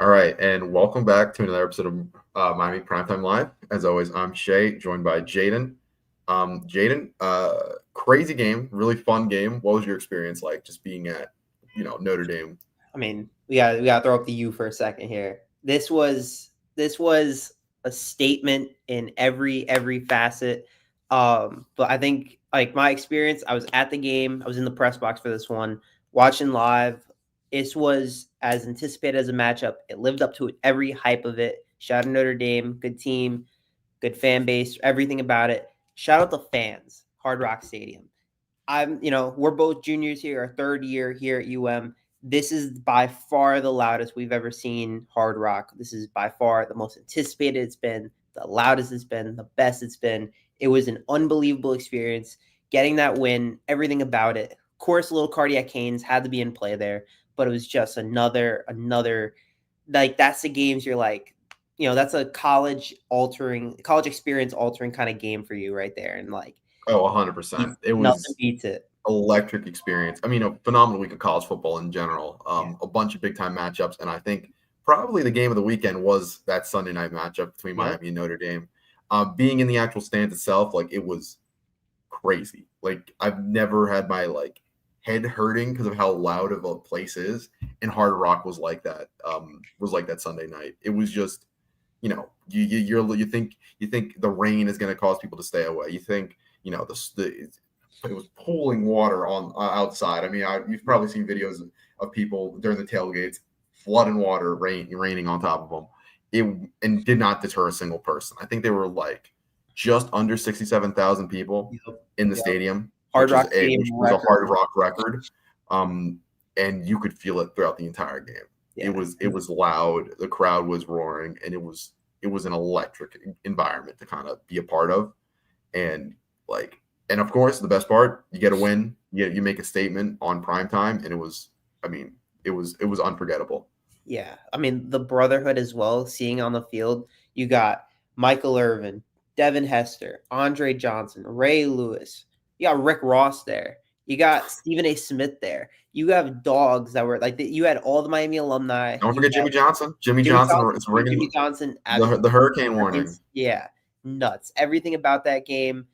All right, and welcome back to another episode of Miami Primetime Live. As always, I'm Shay, joined by Jaden. Jaden, crazy game, really fun game. What was your experience like just being at, Notre Dame? I mean, we got to throw up the U for a second here. This was a statement in every facet. But I think like my experience, I was at the game. I was in the press box for this one, watching live. This was as anticipated as a matchup. It lived up to every hype of it. Shout out Notre Dame, good team, good fan base, everything about it. Shout out the fans, Hard Rock Stadium. We're both juniors here, our third year here at UM. This is by far the loudest we've ever seen Hard Rock. This is by far the most anticipated it's been, the loudest it's been, the best it's been. It was an unbelievable experience. Getting that win, everything about it. Of course, little cardiac canes had to be in play there, but it was just another like that's the games you're like, that's a college experience altering kind of game for you right there. And like Oh, 100%. It nothing was beats it. electric experience. I mean, a phenomenal week of college football in general. A bunch of big time matchups, and I think probably the game of the weekend was that Sunday night matchup between Miami and Notre Dame. Being in the actual stands itself, like it was crazy. Like I've never had my head hurting because of how loud of a place is, and Hard Rock was like that. Was like that Sunday night. It was just, you think the rain is going to cause people to stay away. You think it was pooling water on outside. I mean, you've probably seen videos of people during the tailgates, flooding water, raining on top of them. And did not deter a single person. I think they were like just under 67,000 people in the stadium, Hard Rock which was a Hard Rock record. And you could feel it throughout the entire game. Yeah. It was loud. The crowd was roaring, and it was an electric environment to kind of be a part of. And of course, the best part, you get a win. You make a statement on primetime, and it was unforgettable. Yeah, I mean the brotherhood as well. Seeing on the field, you got Michael Irvin, Devin Hester, Andre Johnson, Ray Lewis. You got Rick Ross there. You got Stephen A. Smith there. You have dogs that were like you had all the Miami alumni. Don't forget Jimmy Johnson. Jimmy Johnson is ringing Jimmy Johnson. The hurricane warning. Yeah, nuts. Everything about that game.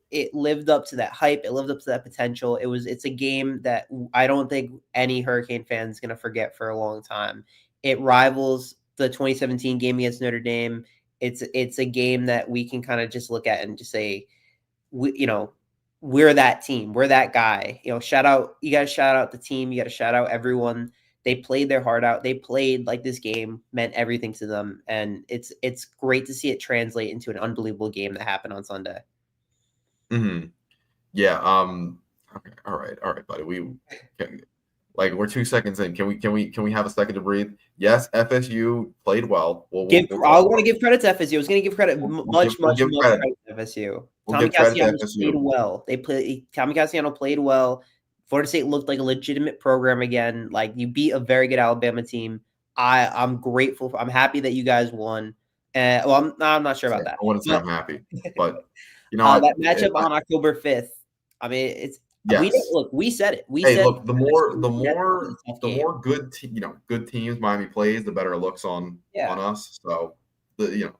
It lived up to that hype. It lived up to that potential. It's a game that I don't think any Hurricane fan is going to forget for a long time. It rivals the 2017 game against Notre Dame. It's a game that we can kind of just look at and just say, we're that team. We're that guy. You got to shout out the team. You got to shout out everyone. They played their heart out. They played like this game meant everything to them. And it's great to see it translate into an unbelievable game that happened on Sunday. Mm-hmm. Yeah. Okay. All right, buddy. We're 2 seconds in. Can we have a second to breathe? Yes, FSU played well. I want to give credit to FSU. I was going to give credit much credit to FSU. Tommy Cassiano played well. Tommy Cassiano played well. Florida State looked like a legitimate program again. Like you beat a very good Alabama team. I'm grateful. I'm happy that you guys won. I'm not sure about that. I wouldn't say I'm happy, but that matchup on October 5th. I mean, it's we said it. The more good teams Miami plays, the better it looks on us. So the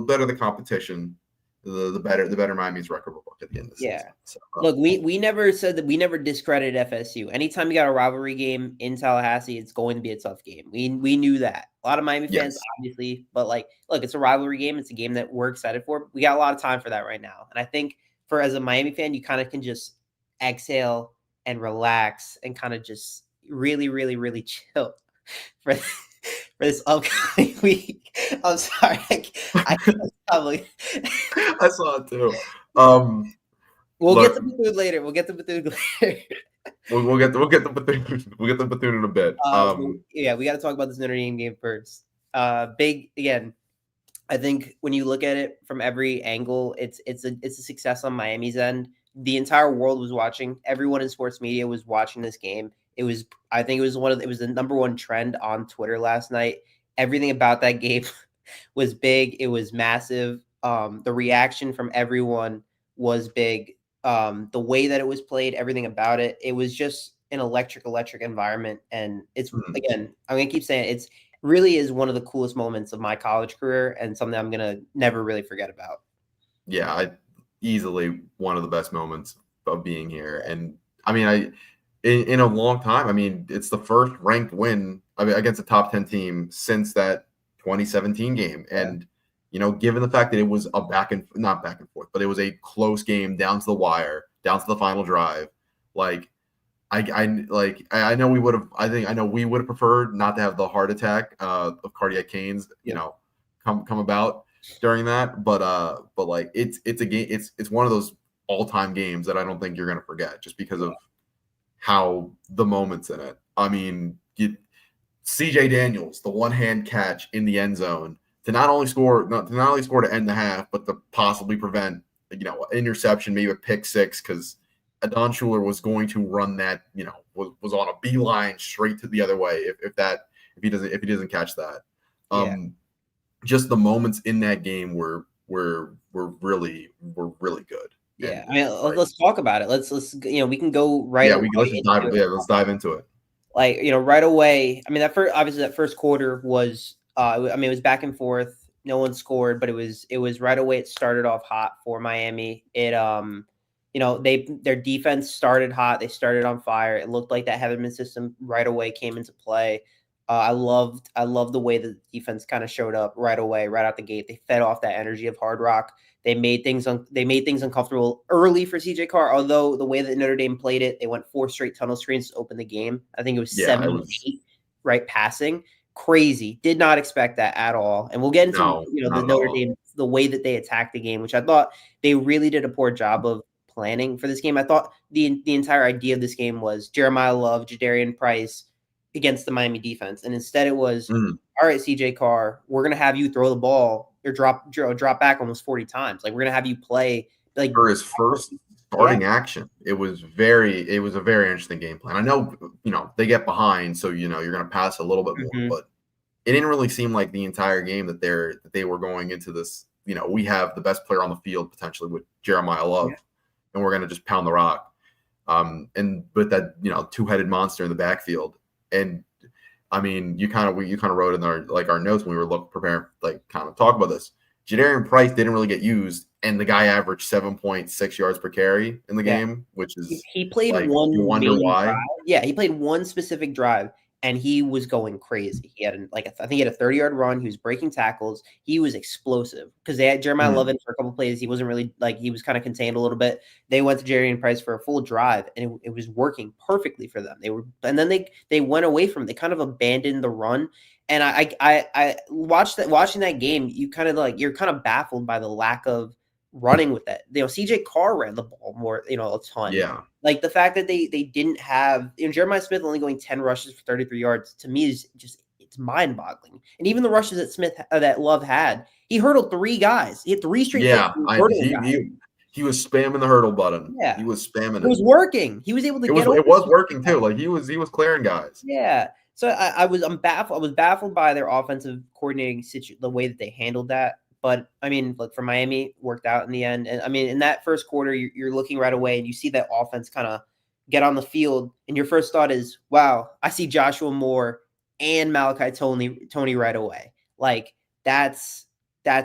better the competition, the better Miami's record will look at the end of the season. So, look, we never said that. We never discredited FSU. Anytime you got a rivalry game in Tallahassee, it's going to be a tough game. We knew that. A lot of Miami fans, obviously, but look, it's a rivalry game. It's a game that we're excited for. We got a lot of time for that right now, and I think as a Miami fan, you kind of can just exhale and relax and kind of just really, really, really chill for this upcoming week. I'm sorry, I saw it too. We'll get to Bethune later. We'll get to Bethune later. We'll get the Bethune in a bit. We got to talk about this Notre Dame game first. Big again. I think when you look at it from every angle, it's a success on Miami's end. The entire world was watching. Everyone in sports media was watching this game. It was the number one trend on Twitter last night. Everything about that game was big. It was massive. The reaction from everyone was big. The way that it was played, everything about it, it was just an electric environment. And it's again, I'm gonna keep saying really is one of the coolest moments of my college career and something I'm gonna never really forget about. Yeah, easily one of the best moments of being here. And I mean, in a long time, I mean, it's the first ranked win against a top 10 team since that 2017 game. And, given the fact that it was a not back and forth, but it was a close game down to the wire, down to the final drive. Like, I know we would have, I know we would have preferred not to have the heart attack of cardiac canes, come about during that. But like it's a game, it's one of those all-time games that I don't think you're gonna forget just because of how the moments in it. I mean, CJ Daniels, the one-hand catch in the end zone to not only score to end the half, but to possibly prevent interception, maybe a pick six, because Adon Schuler was going to run that, was on a beeline straight to the other way if he doesn't catch that. Just the moments in that game were really good. Yeah, I mean, let's talk about it. Let's we can go right. Yeah, let's dive into it. Like, right away. I mean, that first quarter was. I mean, it was back and forth. No one scored, but it was right away. It started off hot for Miami. It their defense started hot. They started on fire. It looked like that Heatherman system right away came into play. I loved the way the defense kind of showed up right away, right out the gate. They fed off that energy of Hard Rock. They made things uncomfortable early for CJ Carr. Although the way that Notre Dame played it, they went 4 straight tunnel screens to open the game. I think it was 7-8 right passing. Crazy. Did not expect that at all. And we'll get into the Notre Dame, the way that they attacked the game, which I thought they really did a poor job of planning for this game. I thought the entire idea of this game was Jeremiah Love, Jadarian Price against the Miami defense, and instead it was, all right, CJ Carr, we're gonna have you throw the ball or drop back almost 40 times. Like, we're gonna have you play like for his first starting action. It was a very interesting game plan. I know they get behind, so you're gonna pass a little bit more, but it didn't really seem like the entire game that they were going into this. We have the best player on the field potentially with Jeremiah Love, and we're gonna just pound the rock. And with that two-headed monster in the backfield. And I mean, you kind of wrote in our notes when we were preparing, kind of talk about this. Jadarian Price didn't really get used, and the guy averaged 7.6 yards per carry in the game, which is he played one. You wonder why? Drive. Yeah, he played one specific drive, and he was going crazy. He had I think he had a 30-yard run. He was breaking tackles. He was explosive because they had Jeremiah Love in for a couple plays. He wasn't really he was kind of contained a little bit. They went to Jadarian Price for a full drive, and it was working perfectly for them. And then they went away from it. They kind of abandoned the run. And I watching that game, you're kind of baffled by the lack of running with that. CJ Carr ran the ball more, a ton. Yeah. Like the fact that they didn't have Jeremiah Smith only going 10 rushes for 33 yards to me is just, it's mind-boggling. And even the rushes that Love had, he hurdled 3 guys. He had 3 straight. Yeah, he was spamming the hurdle button. Yeah, he was spamming it. It was working. He was able to get. It was working too. Like he was clearing guys. Yeah. So I'm baffled. I was baffled by their offensive coordinating the way that they handled that. But I mean, look, for Miami, worked out in the end. And I mean, in that first quarter, you're looking right away and you see that offense kind of get on the field. And your first thought is, wow, I see Joshua Moore and Malachi Tony right away. Like, that's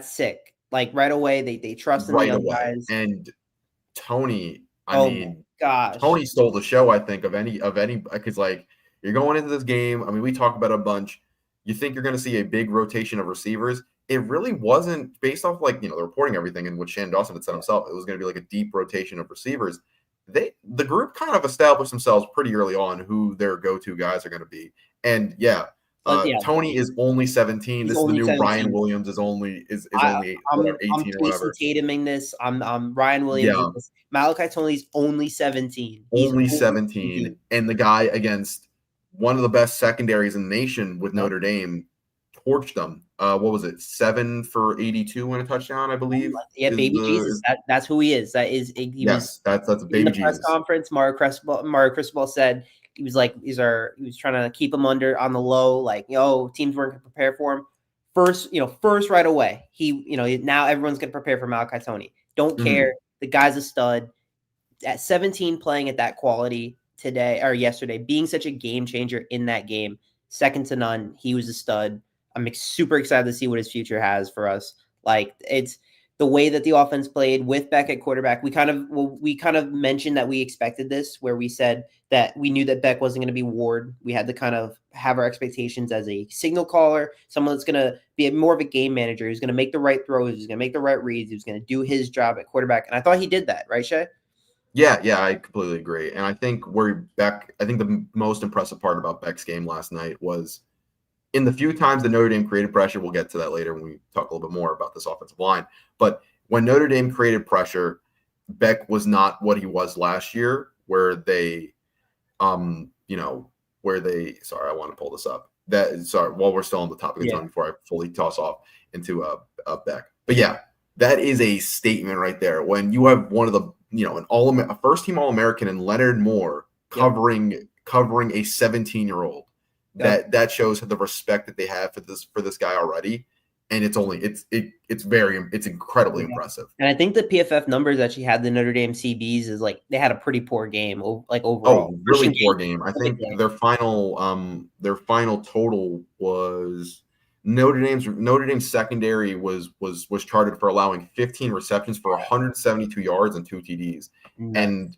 sick. Like, right away, they trust in the young guys. And Tony, I mean, gosh, Tony stole the show, I think, of any, because you're going into this game. I mean, we talked about it a bunch. You think you're going to see a big rotation of receivers. It really wasn't, based off the reporting, everything, and what Shannon Dawson had said himself. It was going to be a deep rotation of receivers. The group kind of established themselves pretty early on who their go-to guys are going to be. And Tony is only 17. This is the new 17. Ryan Williams is only 18 or whatever. Tatuming this. I'm Ryan Williams. Yeah. Malachi Tony's only 17. Only 17. And the guy against one of the best secondaries in the nation with Notre Dame torched them. What was it? 7 for 82 and a touchdown, I believe. Yeah, baby Jesus. That's who he is. That's a baby Jesus. In the press conference, Mario Cristobal said he was trying to keep him on the low, teams weren't going to prepare for him. First right away. Now everyone's going to prepare for Malachi Tony. Don't care. The guy's a stud. At 17, playing at that quality today or yesterday, being such a game changer in that game, second to none. He was a stud. I'm super excited to see what his future has for us. Like, it's the way that the offense played with Beck at quarterback. We kind of mentioned that we expected this, where we said that we knew that Beck wasn't going to be Ward. We had to kind of have our expectations as a signal caller, someone that's going to be more of a game manager, who's going to make the right throws, who's going to make the right reads, who's going to do his job at quarterback. And I thought he did that, right, Shay? Yeah, I completely agree. And I think the most impressive part about Beck's game last night was in the few times that Notre Dame created pressure. We'll get to that later when we talk a little bit more about this offensive line. But when Notre Dame created pressure, Beck was not what he was last year, where they, sorry, I want to pull this up. While we're still on the topic of Tony, before I fully toss off into Beck. But yeah, that is a statement right there. When you have one of the, a first-team All-American and Leonard Moore covering a 17-year-old, that shows the respect that they have for this guy already. And it's incredibly impressive. And I think the PFF numbers that she had the Notre Dame CBs is like they had a pretty poor game, like overall. Oh, really poor game. I think their final total was Notre Dame's secondary was charted for allowing 15 receptions for 172 yards and 2 TDs. Mm-hmm. And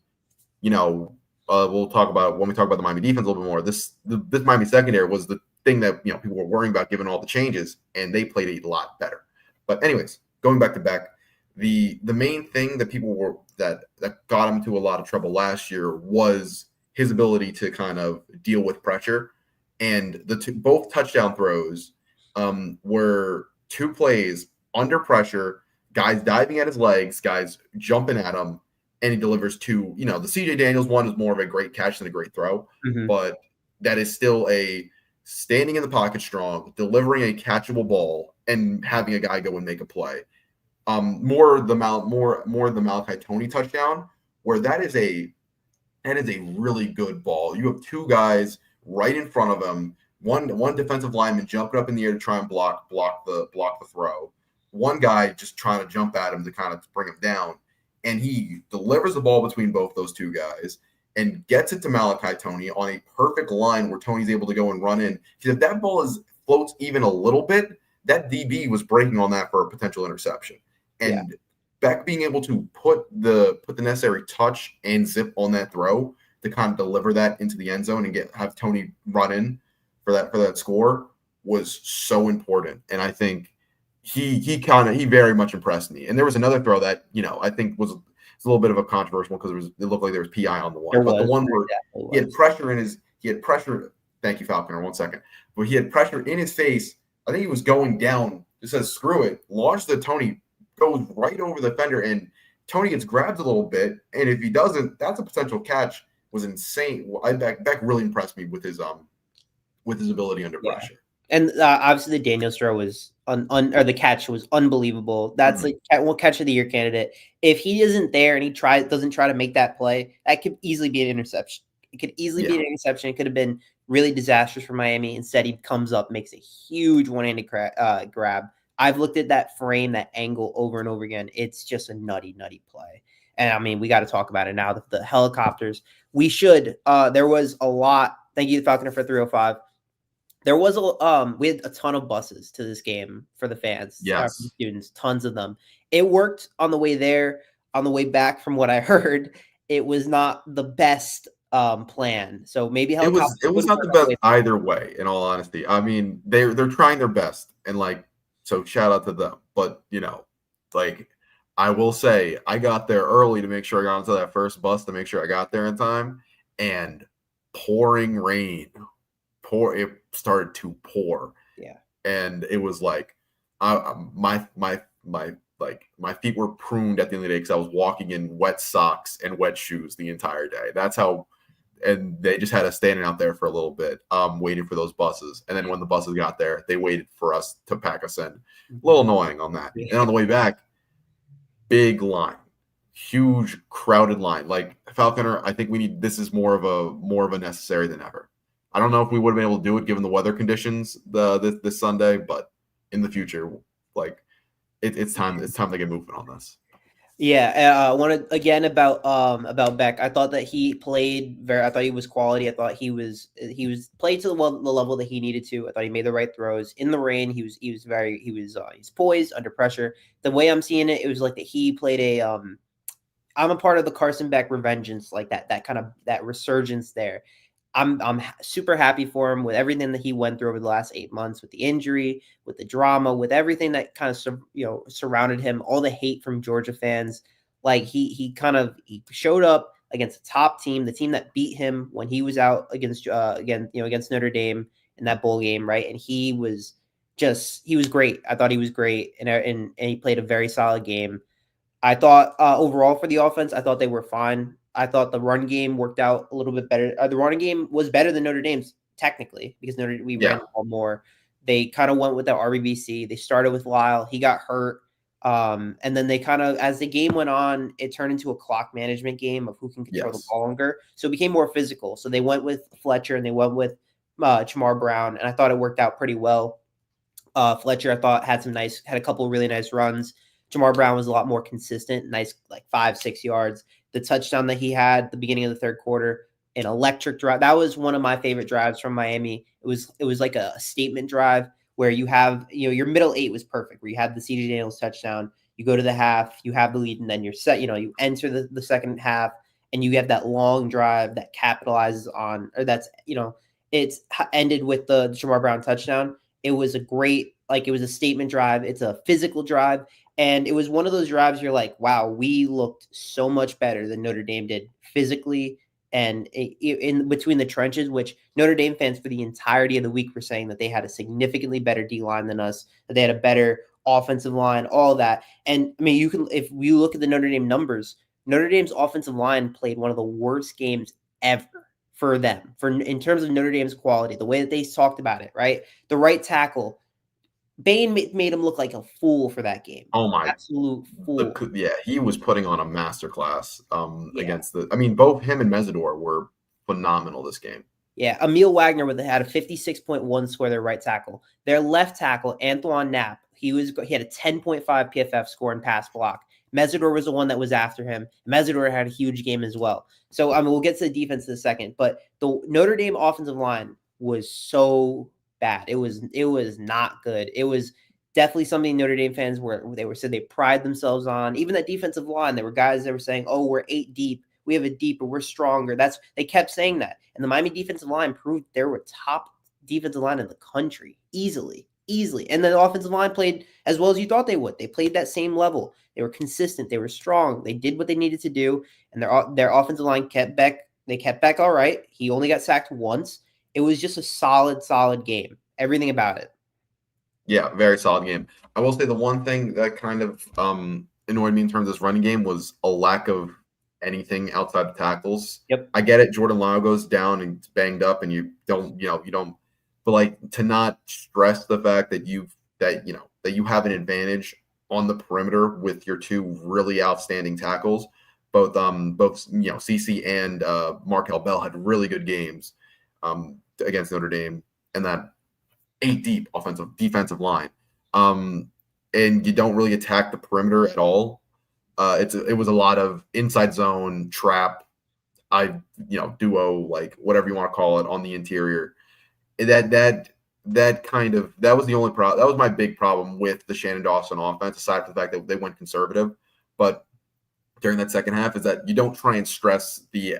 we'll talk about when we talk about the Miami defense a little bit more. This Miami secondary was the thing that people were worrying about given all the changes, and they played a lot better. But anyways, going back to Beck, the main thing that people were that got him into a lot of trouble last year was his ability to kind of deal with pressure. And both touchdown throws were 2 plays under pressure, guys diving at his legs, guys jumping at him, and he delivers 2. The CJ Daniels one is more of a great catch than a great throw, but that is still a standing in the pocket strong, delivering a catchable ball, and having a guy go and make a play. More the Malachi Tony touchdown, where that is a really good ball. You have 2 guys right in front of him, one defensive lineman jumping up in the air to try and block the throw, one guy just trying to jump at him to kind of bring him down, and he delivers the ball between both those 2 guys and gets it to Malachi Tony on a perfect line where Tony's able to go and run in. Because if that ball floats even a little bit, that DB was breaking on that for a potential interception. And Beck being able to put the necessary touch and zip on that throw to kind of deliver that into the end zone and have Tony run in for that score was so important. And I think he very much impressed me. And there was another throw that I think was a little bit of a controversial because it looked like there was PI on the one. But the one where he had pressure. Thank you, Falconer. 1 second. Where he had pressure in his face. I think he was going down. Just says screw it. Launched the Tony, goes right over the fender, and Tony gets grabbed a little bit. And if he doesn't, that's a potential catch. Was insane. Beck really impressed me with his ability under pressure. And obviously the Daniels throw was or the catch was unbelievable. That's like one catch of the year candidate. If he isn't there and he doesn't try to make that play, that could easily be an interception. It could easily be an interception. It could have been really disastrous for Miami. Instead, he comes up, makes a huge one-handed grab. I've looked at that frame, that angle over and over again. It's just a nutty play. And I mean, we got to talk about it now. The helicopters. We should. There was a lot. Thank you, Falconer, for 305. There was we had a ton of buses to this game for the fans, for the students, tons of them. It worked on the way there. On the way back, from what I heard, it was not the best plan. So maybe it was not the best either way. In all honesty, I mean they're trying their best, and so shout out to them. But I will say I got there early to make sure I got onto that first bus to make sure I got there in time, and pouring rain. It started to pour, and it was like my feet were pruned at the end of the day because I was walking in wet socks and wet shoes the entire day. That's how, and they just had us standing out there for a little bit, waiting for those buses. And then when the buses got there, they waited for us to pack us in. A little annoying on that. And on the way back, big line, huge crowded line. Like Falconer, I think this is more of a necessary than ever. I don't know if we would have been able to do it given the weather conditions this Sunday, but in the future, it's time to get moving on this. Yeah, I wanted again about Beck. I thought that he played very. I thought he was quality. I thought he was played to the level that he needed to. I thought he made the right throws in the rain. He's poised under pressure. The way I'm seeing it, it was like that he played a I'm a part of the Carson Beck revengeance, like that kind of that resurgence there. I'm super happy for him with everything that he went through over the last 8 months, with the injury, with the drama, with everything that kind of surrounded him, all the hate from Georgia fans. Like he showed up against a top team, the team that beat him when he was out against Notre Dame in that bowl game, right? And he was great. I thought he was great, and he played a very solid game. I thought overall for the offense, I thought they were fine. I thought the run game worked out a little bit better. The running game was better than Notre Dame's technically because we ran Yeah. the ball more. They kind of went with the RBBC. They started with Lyle. He got hurt. And then they kind of, as the game went on, it turned into a clock management game of who can control the Yes. ball longer. So it became more physical. So they went with Fletcher and they went with Chamar Brown, and I thought it worked out pretty well. Fletcher, I thought, had a couple of really nice runs. Jamar Brown was a lot more consistent, nice, like 5-6 yards. The touchdown that he had at the beginning of the third quarter, an electric drive. That was one of my favorite drives from Miami. It was like a statement drive where you have, your middle eight was perfect, where you had the CJ Daniels touchdown, you go to the half, you have the lead, and then you're set. You enter the second half, and you have that long drive that capitalizes on, or it's ended with the Jamar Brown touchdown. It was it was a statement drive. It's a physical drive. And it was one of those drives you're like, wow, we looked so much better than Notre Dame did physically and in between the trenches, which Notre Dame fans for the entirety of the week were saying that they had a significantly better D line than us, that they had a better offensive line, all that. And I mean, if you look at the Notre Dame numbers, Notre Dame's offensive line played one of the worst games ever for them, in terms of Notre Dame's quality, the way that they talked about it, right? The right tackle, Bain made him look like a fool for that game. Oh my. Absolute fool. He was putting on a masterclass Yeah. against I mean, both him and Mesidor were phenomenal this game. Yeah. Emil Wagner had a 56.1 score, their right tackle. Their left tackle, Antoine Knapp, he had a 10.5 PFF score in pass block. Mesidor was the one that was after him. Mesidor had a huge game as well. So, I mean, we'll get to the defense in a second, but the Notre Dame offensive line was so bad. It was not good. It was definitely something Notre Dame fans said they pride themselves on. Even that defensive line, there were guys that were saying, "Oh, we're 8 deep. We have a deeper. We're stronger." They kept saying that, and the Miami defensive line proved they were top defensive line in the country easily. And the offensive line played as well as you thought they would. They played that same level. They were consistent. They were strong. They did what they needed to do, and their offensive line kept Beck. They kept Beck all right. He only got sacked once. It was just a solid game. Everything about it. Yeah, very solid game. I will say the one thing that kind of annoyed me in terms of this running game was a lack of anything outside the tackles. Yep. I get it. Jordan Lyle goes down and it's banged up, and you don't, but like to not stress the fact that you have an advantage on the perimeter with your two really outstanding tackles. Both CC and Markel Bell had really good games against Notre Dame, and that 8 deep defensive line. And you don't really attack the perimeter at all. It was a lot of inside zone trap, duo, like whatever you want to call it, on the interior. That was the only problem. That was my big problem with the Shannon Dawson offense, aside from the fact that they went conservative. But during that second half, is that you don't try and stress the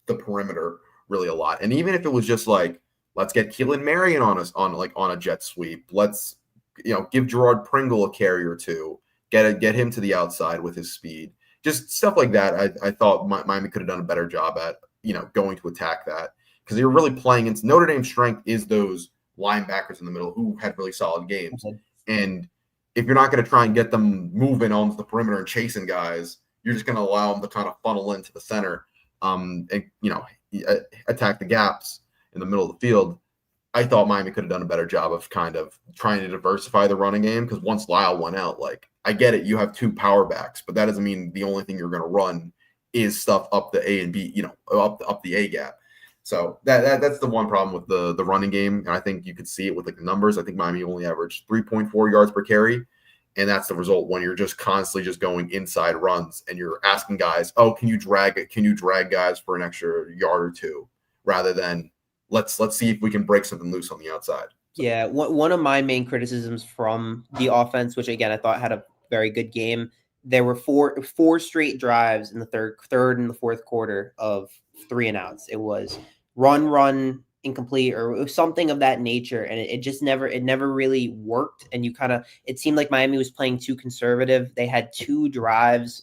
perimeter really a lot. And even if it was just like, let's get Keelan Marion on a jet sweep. Let's give Gerard Pringle a carry or two. Get him to the outside with his speed. Just stuff like that. I thought Miami could have done a better job at going to attack that, because you're really playing into Notre Dame's strength is those linebackers in the middle who had really solid games. Okay. And if you're not going to try and get them moving onto the perimeter and chasing guys, you're just going to allow them to kind of funnel into the center and attack the gaps in the middle of the field. I thought Miami could have done a better job of kind of trying to diversify the running game, because once Lyle went out, like, I get it, you have two power backs, but that doesn't mean the only thing you're going to run is stuff up the A and B, up the A gap. So that's the one problem with the running game, and I think you could see it with the numbers. I think Miami only averaged 3.4 yards per carry, And that's the result when you're just constantly just going inside runs and you're asking guys, oh, can you drag guys for an extra yard or two, rather than let's see if we can break something loose on the outside. So. Yeah, one of my main criticisms from the offense, which again I thought had a very good game, there were four straight drives in the third and the fourth quarter of 3-and-outs. It was run, incomplete, or something of that nature, and it just never really worked. And it seemed like Miami was playing too conservative. They had two drives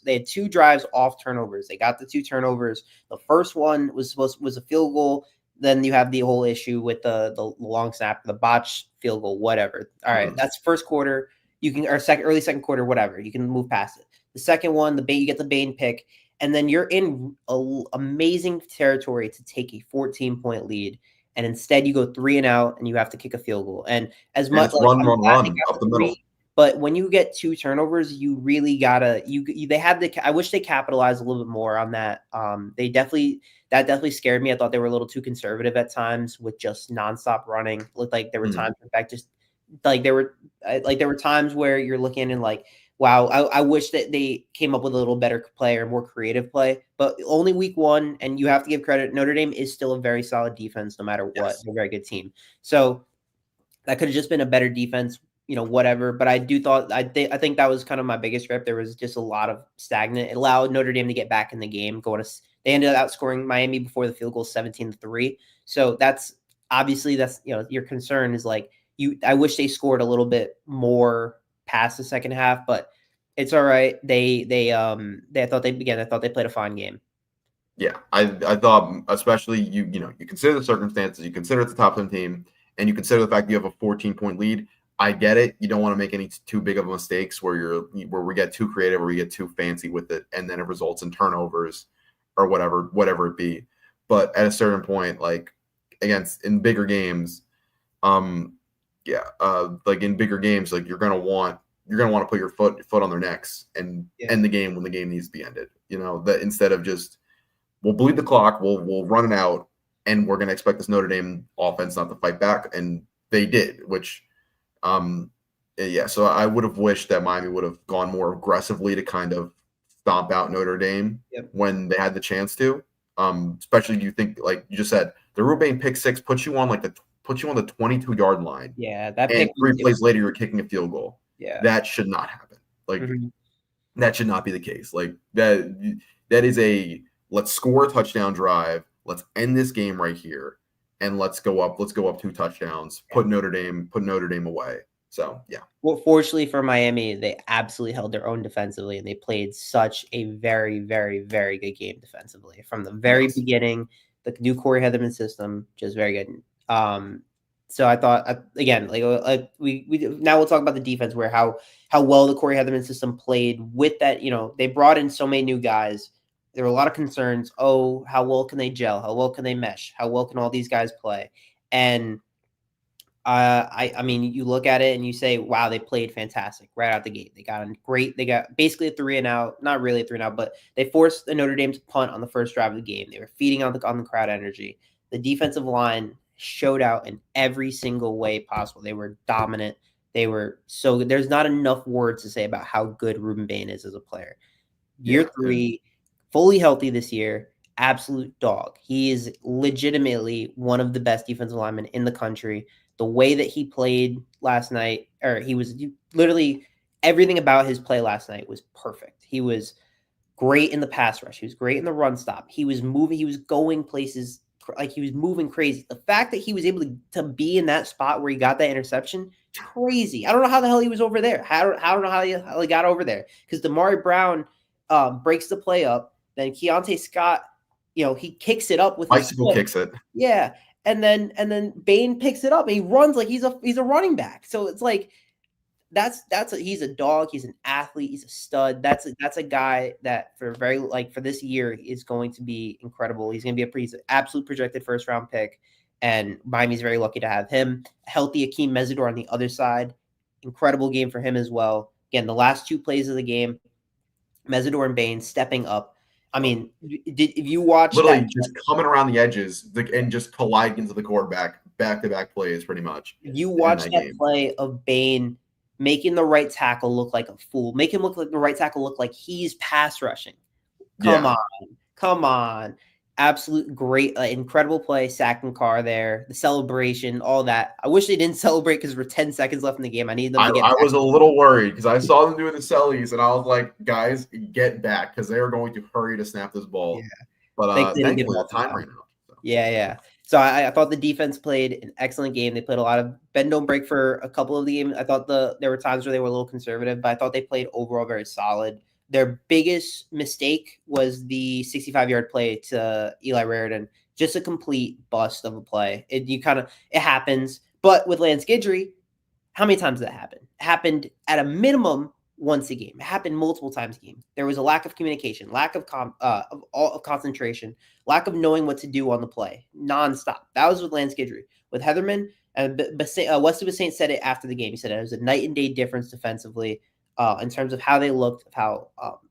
off turnovers. They got the 2 turnovers. The first one was a field goal. Then you have the whole issue with the long snap, the botch field goal, whatever. All right, that's first quarter. You can, or early second quarter, whatever. You can move past it. The second one, you get the Bane pick, and then you're in amazing territory to take a 14-point lead, and instead you go 3-and-out, and you have to kick a field goal. And as much run up the middle. But when you get 2 turnovers, you really gotta I wish they capitalized a little bit more on that. That definitely scared me. I thought they were a little too conservative at times with just nonstop running. Looked like there were times, in fact, just like there were times where you're looking and like, wow, I wish that they came up with a little better play or more creative play. But only week 1, and you have to give credit. Notre Dame is still a very solid defense, no matter what. Yes. They're a very good team. So that could have just been a better defense, whatever. But I think that was kind of my biggest gripe. There was just a lot of stagnant. It allowed Notre Dame to get back in the game. They ended up outscoring Miami before the field goal 17-3. So that's obviously your concern is like I wish they scored a little bit more past the second half, but it's all right. I thought they played a fine game. Yeah, I thought, especially you consider the circumstances, you consider it's a top 10 team, and you consider the fact that you have a 14-point lead. I get it. You don't want to make any too big of mistakes where we get too creative or we get too fancy with it, and then it results in turnovers or whatever it be. But at a certain point, like in bigger games, like in bigger games, like you're gonna want to put your foot on their necks and end the game when the game needs to be ended. That instead of just we'll bleed the clock, we'll run it out, and we're gonna expect this Notre Dame offense not to fight back, and they did, which so I would have wished that Miami would have gone more aggressively to kind of stomp out Notre Dame when they had the chance to. Especially you think, like you just said, the Ruben pick 6 puts you on the 22-yard line. Yeah, that and 3 plays later you're kicking a field goal. Yeah, that should not happen. Like that should not be the case. Like that is a let's score a touchdown drive. Let's end this game right here, and let's go up 2 touchdowns. Put Notre Dame away. So yeah. Well, fortunately for Miami, they absolutely held their own defensively, and they played such a very, very, very good game defensively from the very beginning. The new Corey Heatherman system, just very good. So I thought again, we now we'll talk about the defense, where how well the Corey Heatherman system played with that. They brought in so many new guys. There were a lot of concerns. Oh, how well can they gel? How well can they mesh? How well can all these guys play? And I mean, you look at it and you say, wow, they played fantastic right out the gate. They got basically a 3-and-out, not really a 3-and-out, but they forced the Notre Dame to punt on the first drive of the game. They were feeding on the crowd energy. The defensive line showed out in every single way possible. They were dominant. There's not enough words to say about how good Ruben Bane is as a player. Year 3, fully healthy this year, absolute dog. He is legitimately one of the best defensive linemen in the country. The way that he played last night, or he was literally everything about his play last night was perfect. He was great in the pass rush. He was great in the run stop. He was moving. He was going places, like he was moving crazy. The fact that he was able to be in that spot where he got that interception, crazy. I don't know how the hell he was over there. I don't know how he got over there, because Damari Brown breaks the play up. Then Keontae Scott, he kicks it up with bicycle kicks it. Yeah. And then Bane picks it up and he runs like he's a running back. So it's like he's a dog. He's an athlete. He's a stud. That's a guy that for this year is going to be incredible. He's going to be he's an absolute projected first round pick, and Miami's very lucky to have him. Healthy Akeem Mesidor on the other side, incredible game for him as well. Again, the last 2 plays of the game, Mesidor and Bane stepping up. I mean, if you watch literally just coming around the edges and just colliding into the quarterback, back-to-back plays, pretty much. You watch that play of Bane making the right tackle look like a fool, make him look like the right tackle look like he's pass rushing. Come on. Absolute great, incredible play, sacking Carr there, the celebration, all that. I wish they didn't celebrate because we're 10 seconds left in the game. I need them to get I back. was a little worried because I saw them doing the sellies, and I was like, guys, get back because they are going to hurry to snap this ball. Yeah. But thankfully, the time ran out. So. Yeah. So I thought the defense played an excellent game. They played a lot of bend don't break for a couple of the games. I thought there were times where they were a little conservative, but I thought they played overall very solid. Their biggest mistake was the 65-yard play to Eli Raridan. Just a complete bust of a play. It happens. But with Lance Guidry, how many times did that happen? It happened at a minimum once a game. It happened multiple times a game. There was a lack of communication, lack of concentration, lack of knowing what to do on the play, nonstop. That was with Lance Guidry. With Heatherman, Wesley Bassett said it after the game. He said it was a night and day difference defensively. In terms of how they looked, how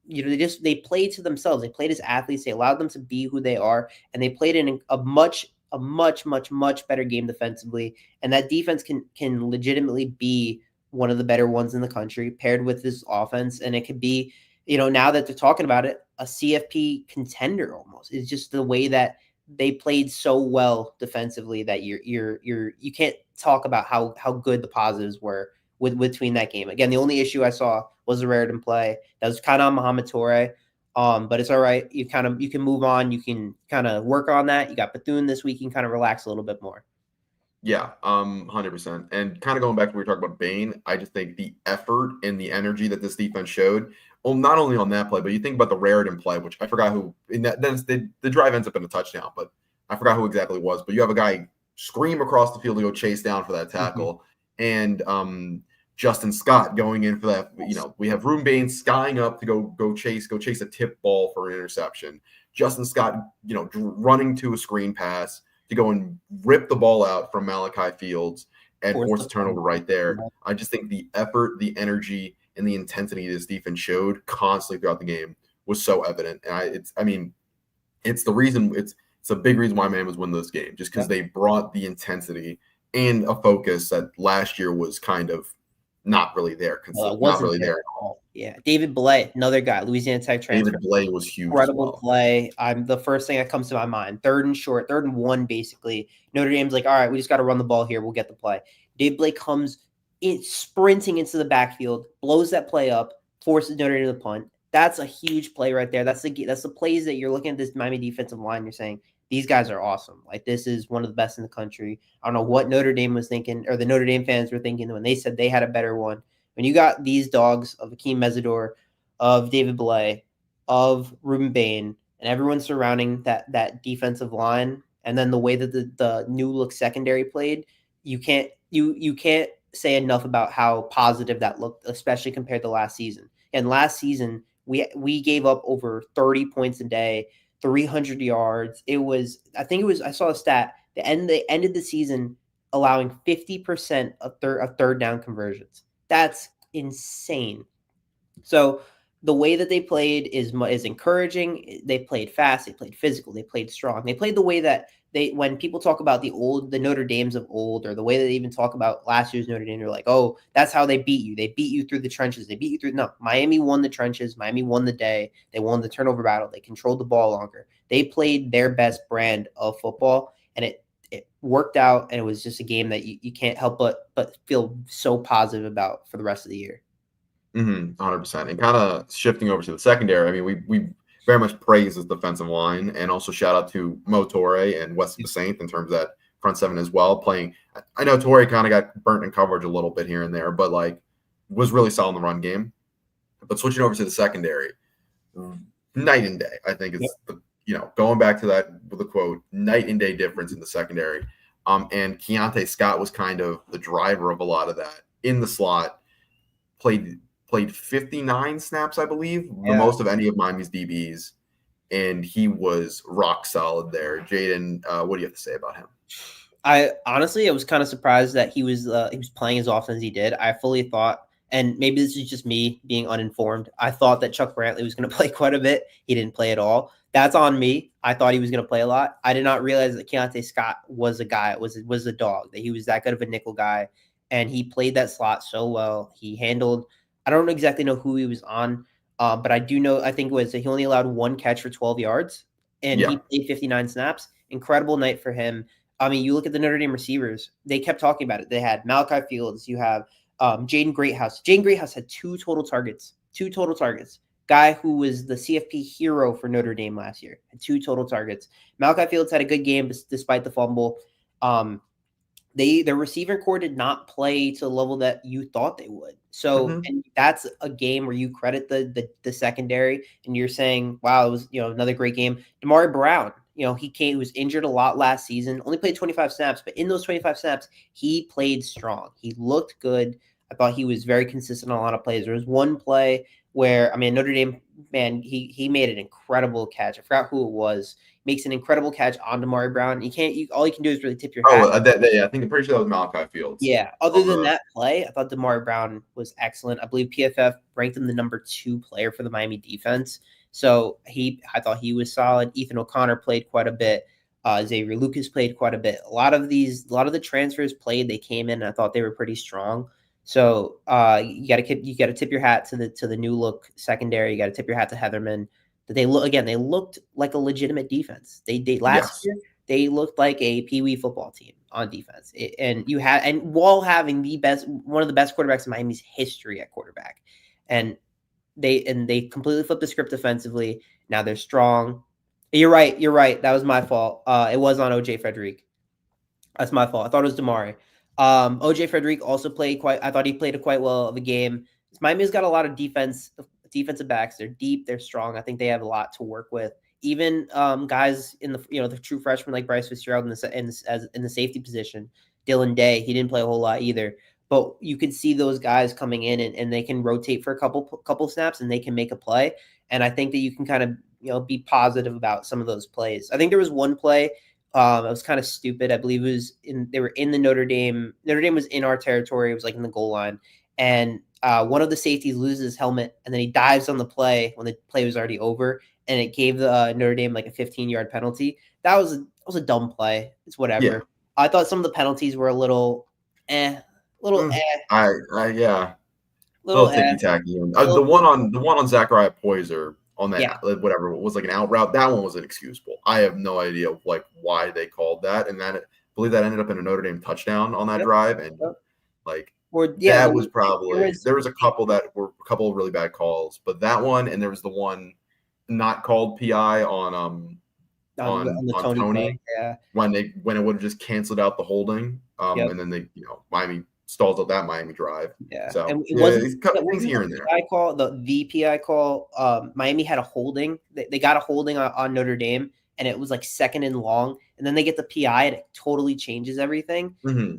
they played to themselves. They played as athletes. They allowed them to be who they are, and they played in a much better game defensively. And that defense can legitimately be one of the better ones in the country, paired with this offense. And it could be, now that they're talking about it, a CFP contender almost. It's just the way that they played so well defensively that you can't talk about how good the positives were. Between that game. Again, the only issue I saw was the Raridan play. That was kind of on Muhammad Toure. But it's all right. You can move on. You can kind of work on that. You got Bethune this week. You can kind of relax a little bit more. Yeah, 100%. And kind of going back to what we were talking about Bain, I just think the effort and the energy that this defense showed, well, not only on that play, but you think about the Raridan play, which I forgot who, in that, then the drive ends up in a touchdown, but I forgot who exactly it was. But you have a guy scream across the field to go chase down for that tackle. Mm-hmm. And Justin Scott going in for that. We have Ruben Baines skying up to go chase a tip ball for an interception. Justin Scott, running to a screen pass to go and rip the ball out from Malachi Fields and force a turnover right there. I just think the effort, the energy, and the intensity this defense showed constantly throughout the game was so evident. And it's the reason. It's a big reason why man was winning this game, just because they brought the intensity and a focus that last year was kind of not really there. Not really there at all. Yeah. David Blay, another guy, Louisiana Tech transfer. David Blay was huge. Incredible play. I'm the first thing that comes to my mind. 3rd and short, 3rd and 1, basically. Notre Dame's like, all right, we just got to run the ball here. We'll get the play. David Blay comes sprinting into the backfield, blows that play up, forces Notre Dame to the punt. That's a huge play right there. That's the plays that you're looking at this Miami defensive line. You're saying, these guys are awesome. Like, this is one of the best in the country. I don't know what Notre Dame was thinking, or the Notre Dame fans were thinking when they said they had a better one. When you got these dogs of Akeem Mesidor, of David Blay, of Ruben Bain, and everyone surrounding that defensive line, and then the way that the new look secondary played, you can't say enough about how positive that looked, especially compared to last season. And last season, we gave up over 30 points a day, 300 yards. I saw a stat. They ended the season allowing 50% of third down conversions. That's insane. So the way that they played is encouraging. They played fast. They played physical. They played strong. They played the way that when people talk about the Notre Dames of old, or the way that they even talk about last year's Notre Dame, they're like, oh, that's how they beat you. They beat you through the trenches. No, Miami won the trenches. Miami won the day. They won the turnover battle. They controlled the ball longer. They played their best brand of football, and it worked out. And it was just a game that you can't help but feel so positive about for the rest of the year. 100%. And kind of shifting over to the secondary, I mean, we very much praise his defensive line, and also shout out to Mo Toure and Wesley Bassett in terms of that front seven as well. Playing, I know Toure kind of got burnt in coverage a little bit here and there, but was really solid in the run game. But switching over to the secondary, night and day. I think it's going back to that with a quote, night and day difference in the secondary. And Keontae Scott was kind of the driver of a lot of that in the slot. Played 59 snaps, I believe, the most of any of Miami's DBs, and he was rock solid there. Jaden, what do you have to say about him? I was kind of surprised that he was playing as often as he did. I fully thought, and maybe this is just me being uninformed, I thought that Chuck Brantley was going to play quite a bit. He didn't play at all. That's on me. I thought he was going to play a lot. I did not realize that Keontae Scott was a guy, was a dog, that he was that good of a nickel guy. and he played that slot so well. He handled. I don't exactly know who he was on, but I do know. I think it was he only allowed one catch for 12 yards, and he Yeah. played 59 snaps. Incredible night for him. I mean, you look at the Notre Dame receivers; they kept talking about it. They had Malachi Fields. You have Jaden Greathouse. Jaden Greathouse had two total targets. Two total targets. Guy who was the CFP hero for Notre Dame last year had two total targets. Malachi Fields had a good game despite the fumble. Um, their receiving core did not play to the level that you thought they would. So, Mhm. and that's a game where you credit the secondary, and you're saying, "Wow, it was another great game." Damari Brown, he was injured a lot last season, only played 25 snaps, but in those 25 snaps, he played strong. He looked good. I thought he was very consistent on a lot of plays. There was one play where, I mean, Notre Dame man, he made an incredible catch. I forgot who it was. Makes an incredible catch on Damari Brown. All you can do is really tip your hat. Yeah, I think I'm pretty sure that was Malachi Fields. Yeah. Other than that play, I thought Damari Brown was excellent. I believe PFF ranked him the number 2 player for the Miami defense. So I thought he was solid. Ethan O'Connor played quite a bit. Xavier Lucas played quite a bit. A lot of the transfers played. They came in. And I thought they were pretty strong. So you got to tip your hat to the new look secondary. You got to tip your hat to Heatherman. That they looked like a legitimate defense. They last Yes. year they looked like a Pee Wee football team on defense. And while having one of the best quarterbacks in Miami's history at quarterback, and they completely flipped the script defensively. Now they're strong. You're right. That was my fault. It was on OJ Frederick. That's my fault. I thought it was Damari. OJ Frederick also played quite. I thought he played quite well of a game. Miami's got a lot of defensive backs. They're deep. They're strong. I think they have a lot to work with. Even guys in the true freshmen like Bryce Fitzgerald in the safety position, Dylan Day, he didn't play a whole lot either. But you can see those guys coming in and they can rotate for a couple snaps and they can make a play. And I think that you can kind of be positive about some of those plays. I think there was one play it was kind of stupid. I believe they were in the Notre Dame. Notre Dame was in our territory. It was like in the goal line, and one of the safeties loses his helmet, and then he dives on the play when the play was already over, and it gave the Notre Dame like a 15-yard penalty. That was a dumb play. It's whatever. Yeah. I thought some of the penalties were a little little Yeah. little Little ticky tacky. little, The one on Zachariah Poyser on that yeah. whatever was like an out route. That one was inexcusable. I have no idea like why they called that, and I believe that ended up in a Notre Dame touchdown on that drive. And like that was probably there was a couple of really bad calls, but that one and there was the one not called PI on Tony yeah. when it would have just canceled out the holding. And then Miami stalls out that Miami drive. Yeah. So And it things here and there. The VPI call, Miami had a holding. They got a holding on Notre Dame, and it was like second and long. And then they get the PI, and it totally changes everything. Mm-hmm.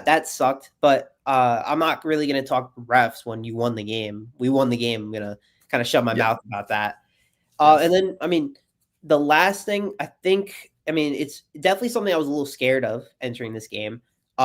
That sucked. But I'm not really gonna talk refs when you won the game. We won the game. I'm gonna kind of shut my mouth about that. And then I mean, the last thing it's definitely something I was a little scared of entering this game.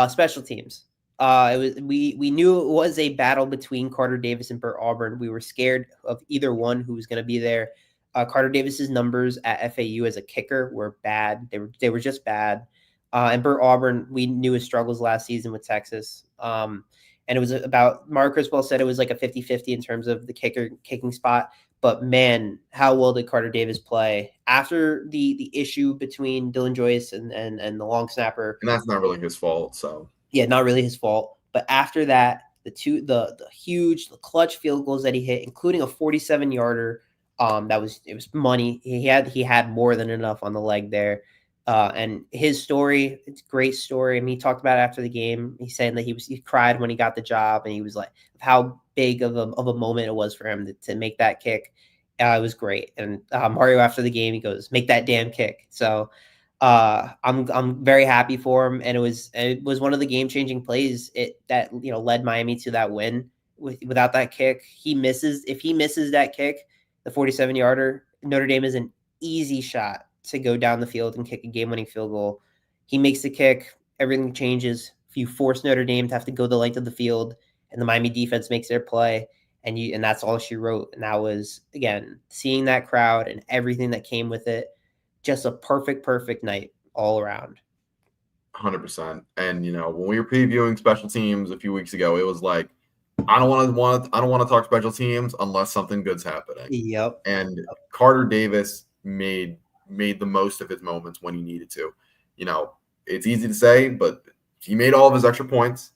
Special teams. We knew it was a battle between Carter Davis and Burt Auburn. We were scared of either one who was going to be there. Carter Davis's numbers at FAU as a kicker were bad. They were just bad. And Burt Auburn, we knew his struggles last season with Texas. And it was about Mark Criswell said it was like a 50-50 in terms of the kicking spot. But man, how well did Carter Davis play after the issue between Dylan Joyce and the long snapper? And that's not really his fault. So yeah, not really his fault. But after that, the clutch field goals that he hit, including a 47-yarder, it was money. He had more than enough on the leg there. And his story, it's a great story. I mean, he talked about it after the game. He's saying that he cried when he got the job, and he was like how big of a moment it was for him to make that kick. It was great. And Mario after the game, he goes, "Make that damn kick." So I'm very happy for him, and it was one of the game-changing plays that led Miami to that win. Without that kick, if he misses that kick, the 47-yarder, Notre Dame is an easy shot to go down the field and kick a game-winning field goal. He makes the kick, everything changes. If you force Notre Dame to have to go the length of the field, and the Miami defense makes their play, and that's all she wrote. And that was, again, seeing that crowd and everything that came with it, just a perfect night all around. 100%. And when we were previewing special teams a few weeks ago, it was like, I don't want to talk special teams unless something good's happening. Yep. And Carter Davis made the most of his moments when he needed to. It's easy to say, but he made all of his extra points.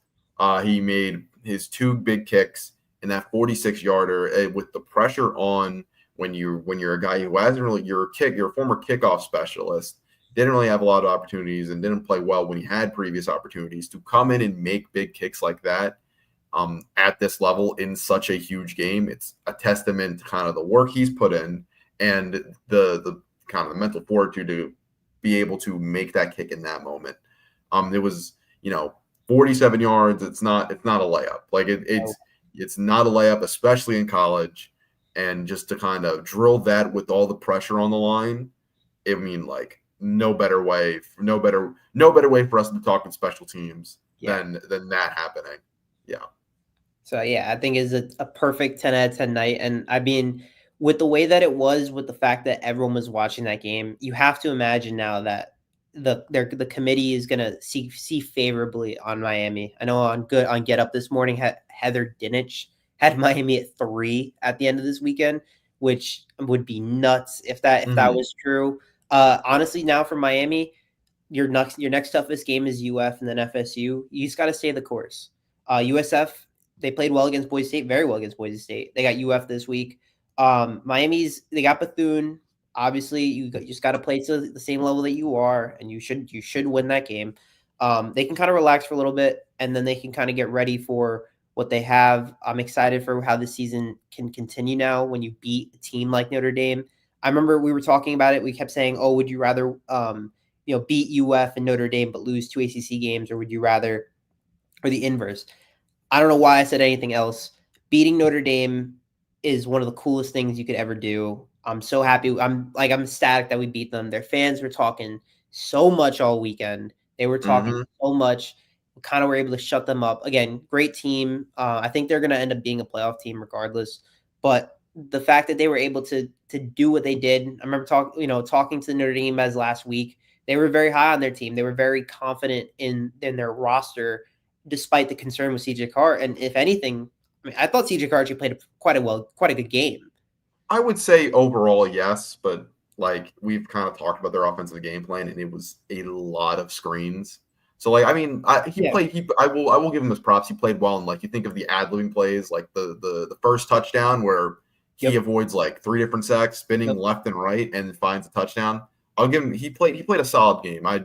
He made his 2 big kicks in that 46-yarder with the pressure on when you're a guy who hasn't really you're a former kickoff specialist, didn't really have a lot of opportunities and didn't play well when he had previous opportunities to come in and make big kicks like that at this level in such a huge game. It's a testament to kind of the work he's put in and the kind of the mental fortitude to be able to make that kick in that moment. It was 47 yards. It's not a layup. Like it's not a layup, especially in college. And just to kind of drill that with all the pressure on the line, no better way for us to talk in special teams than that happening. Yeah. So yeah, I think it's a perfect 10 out of 10 night. And I mean, with the way that it was, with the fact that everyone was watching that game, you have to imagine now that the committee is going to see favorably on Miami. I know on Get Up this morning, Heather Dinich had Miami at 3 at the end of this weekend, which would be nuts if that was true. Honestly, now for Miami, your next toughest game is UF and then FSU. You just got to stay the course. USF, they played well against Boise State, very well against Boise State. They got UF this week. They got Bethune. Obviously, you just got to play to the same level that you are, and you should win that game. They can kind of relax for a little bit, and then they can kind of get ready for what they have. I'm excited for how the season can continue now when you beat a team like Notre Dame. I remember we were talking about it. We kept saying, "Oh, would you rather beat UF and Notre Dame but lose 2 ACC games, or would you rather, or the inverse?" I don't know why I said anything else. Beating Notre Dame is one of the coolest things you could ever do. I'm so happy. I'm ecstatic that we beat them. Their fans were talking so much all weekend. They were talking so much. We kind of were able to shut them up. Again, great team. I think they're going to end up being a playoff team regardless. But the fact that they were able to do what they did, I remember talking to the Notre Dame guys last week. They were very high on their team. They were very confident in their roster, despite the concern with CJ Carr. And if anything, I thought CJ Carr actually played quite a good game. I would say overall, yes, but we've kind of talked about their offensive game plan, and it was a lot of screens. So I will give him his props. He played well, and you think of the ad-libbing plays, like the first touchdown where he avoids 3 different sacks, spinning left and right, and finds a touchdown. I'll give him. He played a solid game. I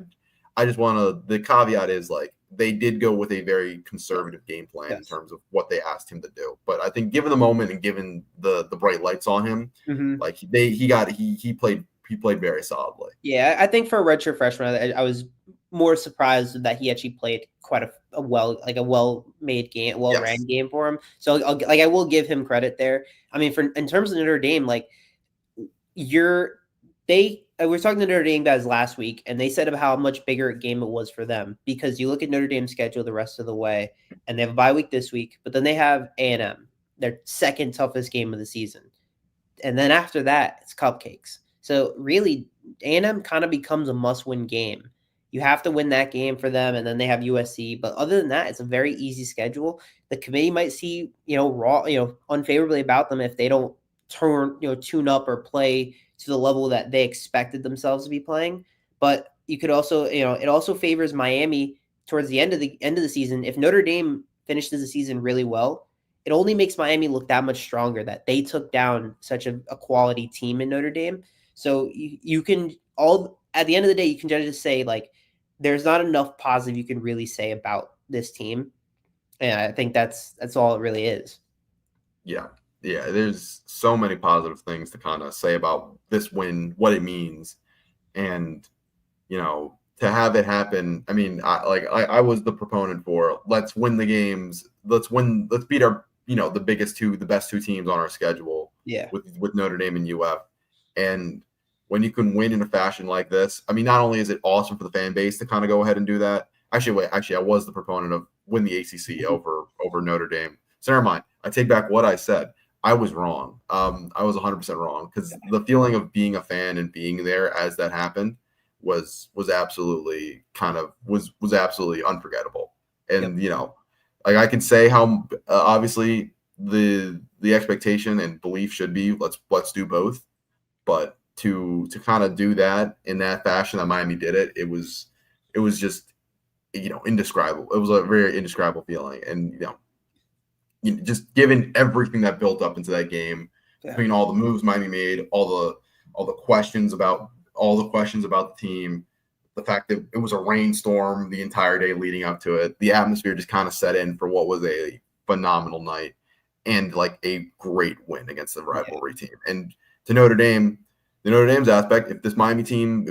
just want to. The caveat is they did go with a very conservative game plan in terms of what they asked him to do. But I think given the moment and given the bright lights on him, he played very solidly. Yeah, I think for a redshirt freshman, I was more surprised that he actually played quite a well-made game, well-ran game for him. So I will give him credit there. I mean, in terms of Notre Dame, we were talking to Notre Dame guys last week, and they said about how much bigger a game it was for them, because you look at Notre Dame's schedule the rest of the way, and they have a bye week this week, but then they have A&M, their second toughest game of the season. And then after that, it's cupcakes. So really, A&M kind of becomes a must-win game. You have to win that game for them, and then they have USC. But other than that, it's a very easy schedule. The committee might see, unfavorably about them if they don't tune up or play to the level that they expected themselves to be playing. But you could also, it also favors Miami towards the end of the season. If Notre Dame finishes the season really well, it only makes Miami look that much stronger that they took down such a quality team in Notre Dame. So you can at the end of the day, you can just say there's not enough positive you can really say about this team. And I think that's all it really is. Yeah. Yeah, there's so many positive things to kind of say about this win, what it means, and to have it happen. I mean, I was the proponent for let's win the games, let's beat our the best 2 teams on our schedule. Yeah, with Notre Dame and UF, and when you can win in a fashion like this, I mean, not only is it awesome for the fan base to kind of go ahead and do that. Actually, I was the proponent of win the ACC over Notre Dame. So never mind. I take back what I said. I was wrong. I was 100% wrong, because the feeling of being a fan and being there as that happened was absolutely was absolutely unforgettable. And like I can say how obviously the expectation and belief should be let's do both, but to kind of do that in that fashion that Miami did it, it was just indescribable. It was a very indescribable feeling, and just given everything that built up into that game, between all the moves Miami made, all the questions about the team, the fact that it was a rainstorm the entire day leading up to it, the atmosphere just kind of set in for what was a phenomenal night and like a great win against the rivalry team. And to Notre Dame, the Notre Dame's aspect, if this Miami team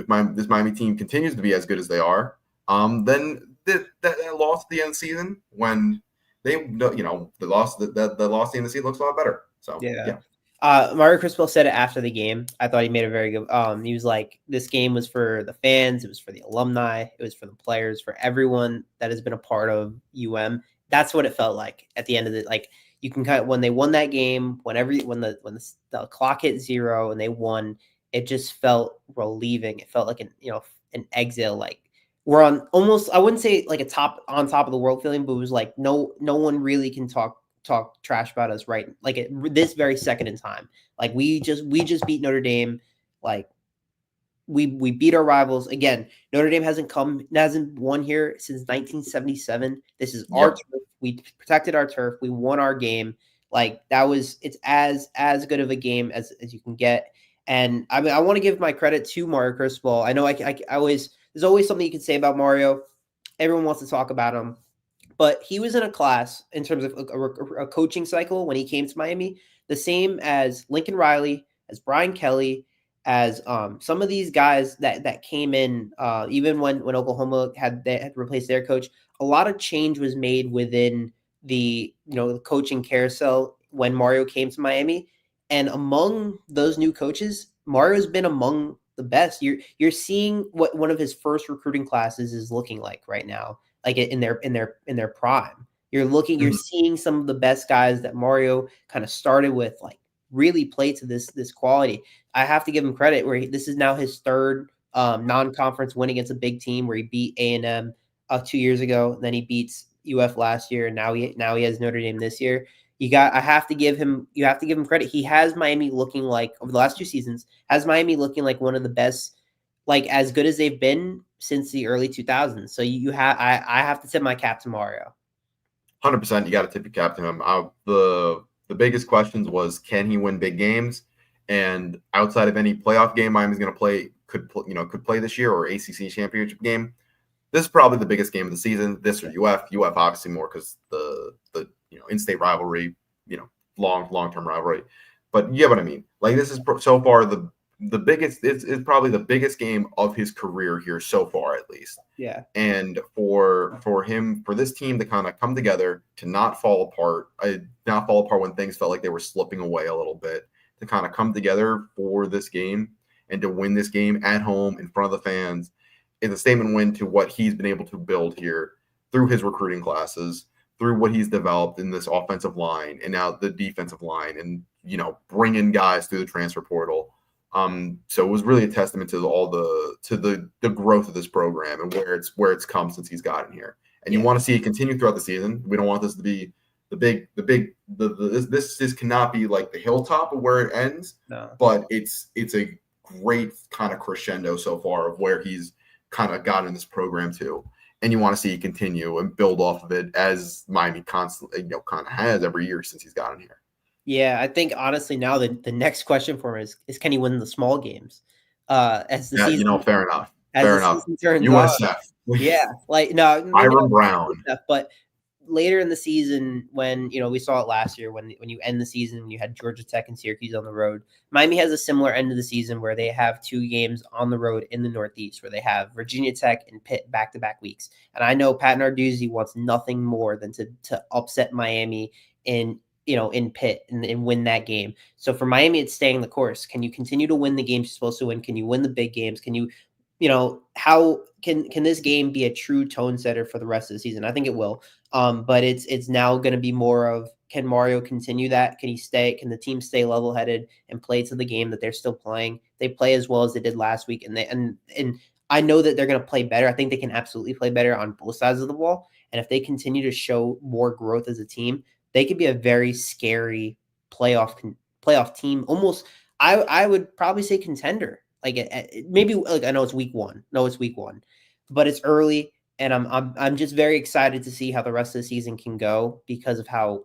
continues to be as good as they are, then that loss at the end of the season when the loss at the end of the season looks a lot better. So yeah. Mario Cristobal said it after the game. I thought he made a very good. He was like, "This game was for the fans. It was for the alumni. It was for the players. For everyone that has been a part of UM." That's what it felt like at the end of it. Like you can kind of when they won that game, when the clock hit 0 and they won, it just felt relieving. It felt like an exhale. Like we're on almost. I wouldn't say like on top of the world feeling, but it was like no one really can talk trash about us right like at this very second in time. Like we just beat Notre Dame. Like we beat our rivals again. Notre Dame hasn't won here since 1977. This is our turf. We protected our turf. We won our game. Like it's as good of a game as you can get. And I mean, I want to give my credit to Mario Cristobal. I know I always there's always something you can say about Mario. Everyone wants to talk about him. But he was in a class in terms of a coaching cycle when he came to Miami, the same as Lincoln Riley, as Brian Kelly, as some of these guys that came in, even when Oklahoma had replaced their coach. A lot of change was made within the the coaching carousel when Mario came to Miami, and among those new coaches, Mario's been among the best. You're seeing what one of his first recruiting classes is looking like right now. Like in their prime, you're seeing some of the best guys that Mario kind of started with, like really play to this quality. I have to give him credit where this is now his third non-conference win against a big team, where he beat A&M 2 years ago, and then he beats UF last year, and now he has Notre Dame this year. You have to give him credit. He has Miami looking like over the last 2 seasons, has Miami looking like one of the best, like as good as they've been since the early 2000s. So I have to tip my cap to Mario. 100%. You got to tip your cap to him. The biggest questions was, can he win big games? And outside of any playoff game Miami's going to play, could play this year, or ACC championship game, this is probably the biggest game of the season. This or UF obviously more because the in-state rivalry, long-term rivalry. But you get what I mean. Like this is so far the biggest. It's probably the biggest game of his career here so far, at least. Yeah. And for this team to kind of come together, to not fall apart when things felt like they were slipping away a little bit, to kind of come together for this game and to win this game at home in front of the fans, is a statement win to what he's been able to build here through his recruiting classes, through what he's developed in this offensive line and now the defensive line, and bringing guys through the transfer portal. So it was really a testament to the growth of this program and where it's come since he's gotten here. And you want to see it continue throughout the season. We don't want this to be this cannot be like the hilltop of where it ends. No. But it's a great kind of crescendo so far of where he's kind of gotten this program to. And you want to see it continue and build off of it, as Miami constantly, kind of has every year since he's gotten here. Yeah, I think honestly now the next question for him is can he win the small games? As the season, fair enough. Season turns USF. Yeah, like no, Byron Brown. But later in the season, when we saw it last year, when you end the season, when you had Georgia Tech and Syracuse on the road, Miami has a similar end of the season where they have 2 games on the road in the Northeast, where they have Virginia Tech and Pitt back-to-back weeks. And I know Pat Narduzzi wants nothing more than to upset Miami in Pitt and win that game. So for Miami, it's staying the course. Can you continue to win the games you're supposed to win? Can you win the big games? Can you how can this game be a true tone setter for the rest of the season? I think it will. But it's now going to be more of, can Mario continue that? Can the team stay level-headed and play to the game that they're still playing? They play as well as they did last week. And I know that they're going to play better. I think they can absolutely play better on both sides of the ball. And if they continue to show more growth as a team, they could be a very scary playoff team. Almost, I would probably say contender. Like maybe like I know it's week one. No, it's week one, but it's early, and I'm just very excited to see how the rest of the season can go because of how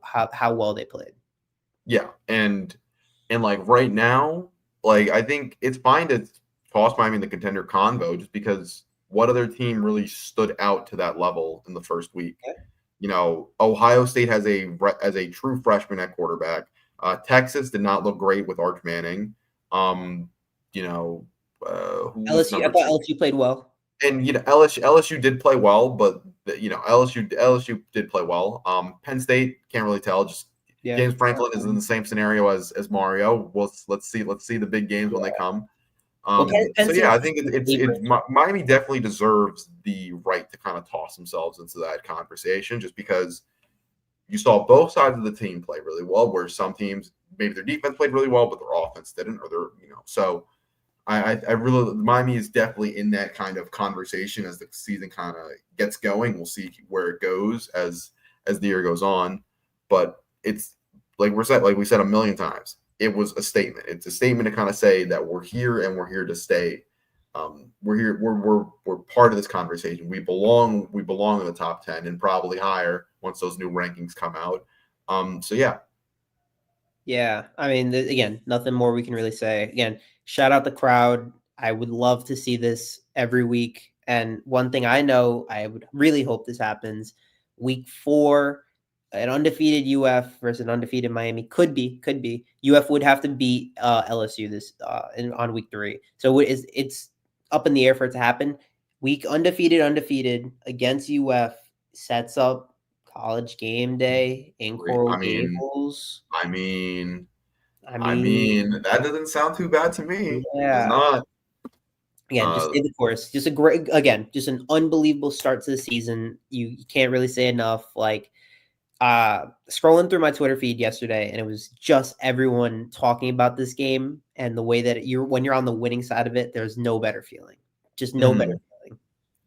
well they played. Yeah, and like right now, like I think it's fine to toss Miami in the contender convo just because what other team really stood out to that level in the first week? Okay. You know, Ohio State has a true freshman at quarterback. Texas did not look great with Arch Manning. You know, who was LSU, I number thought two? LSU played well. And you know, LSU did play well, but you know, LSU did play well. Penn State can't really tell. Just Yeah. James Franklin is in the same scenario as Mario. Let's see the big games when they come. Well, Penn So yeah, State I think Miami definitely deserves the right to kind of toss themselves into that conversation, just because you saw both sides of the team play really well. Where some teams maybe their defense played really well, but their offense didn't, or so. I really Miami is definitely in that kind of conversation as the season kind of gets going. We'll see where it goes as the year goes on, but it's like we said a million times. It was a statement. It's a statement to kind of say that we're here and we're here to stay. We're here. We're part of this conversation. We belong. We belong in the top 10 and probably higher once those new rankings come out. So yeah. Yeah, I mean, again, nothing more we can really say. Again, shout out the crowd. I would love to see this every week. And one thing I know, I would really hope this happens. Week 4, an undefeated UF versus an undefeated Miami could be. UF would have to beat LSU this on week 3. So it's up in the air for it to happen. Week undefeated against UF sets up College Game Day in Coral Gables. I mean, that doesn't sound too bad to me. It does not. Again, just stay the course. Just just an unbelievable start to the season. You can't really say enough. Like scrolling through my Twitter feed yesterday, and it was just everyone talking about this game and the way that when you're on the winning side of it, there's no better feeling. Just no better feeling.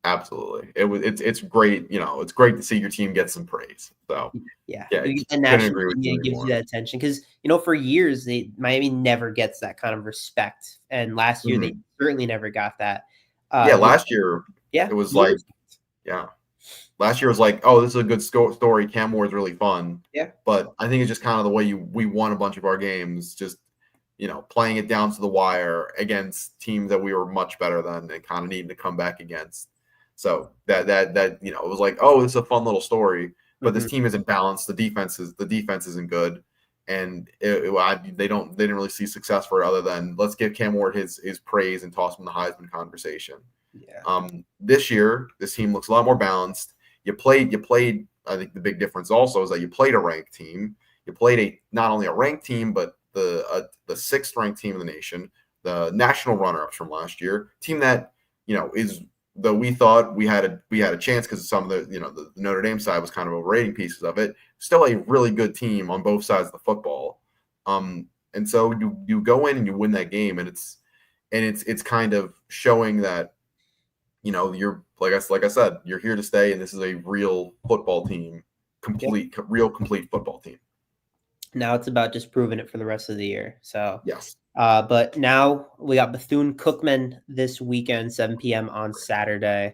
Absolutely. It's great, you know, it's great to see your team get some praise. So yeah, the national media gives you that attention because for years Miami never gets that kind of respect, and last year they certainly never got that. Last year, it was like, last year was like, oh, this is a good story. Cam Moore is really fun. Yeah, but I think it's just kind of the way we won a bunch of our games, just playing it down to the wire against teams that we were much better than and kind of needing to come back against. So that it was like, oh, this is a fun little story, but this team isn't balanced. The defense isn't good, and they didn't really see success for it other than let's give Cam Ward his praise and toss him the Heisman conversation. Yeah. This year, this team looks a lot more balanced. You played. I think the big difference also is that you played a ranked team. You played not only a ranked team, but the 6th ranked team in the nation, the national runner-ups from last year, team that is. Though we thought we had a chance because some of the Notre Dame side was kind of overrating pieces of it, still a really good team on both sides of the football. And so you go in and you win that game, and it's kind of showing that you're like I said, you're here to stay, and this is a real football team, complete football team. Now it's about just proving it for the rest of the year. So yes. But now we got Bethune Cookman this weekend, 7 p.m. on Saturday.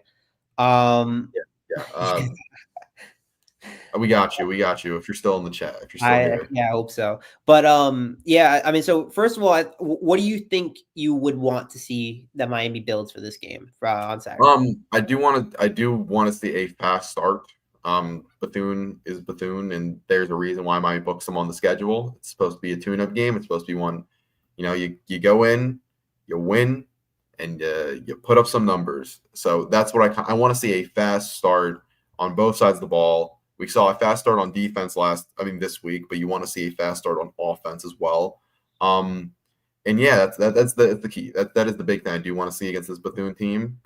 We got you. If you're still in the chat, if you're still here. Yeah, I hope so. But yeah, I mean, so first of all, what do you think you would want to see that Miami builds for this game on Saturday? I do want to see a fast start. Bethune is Bethune, and there's a reason why Miami books them on the schedule. It's supposed to be a tune-up game. It's supposed to be one. You go in, you win, and you put up some numbers. So that's what I want to see, a fast start on both sides of the ball. We saw a fast start on defense this week, but you want to see a fast start on offense as well. And yeah, that's the key. That is the big thing I do want to see against this Bethune team.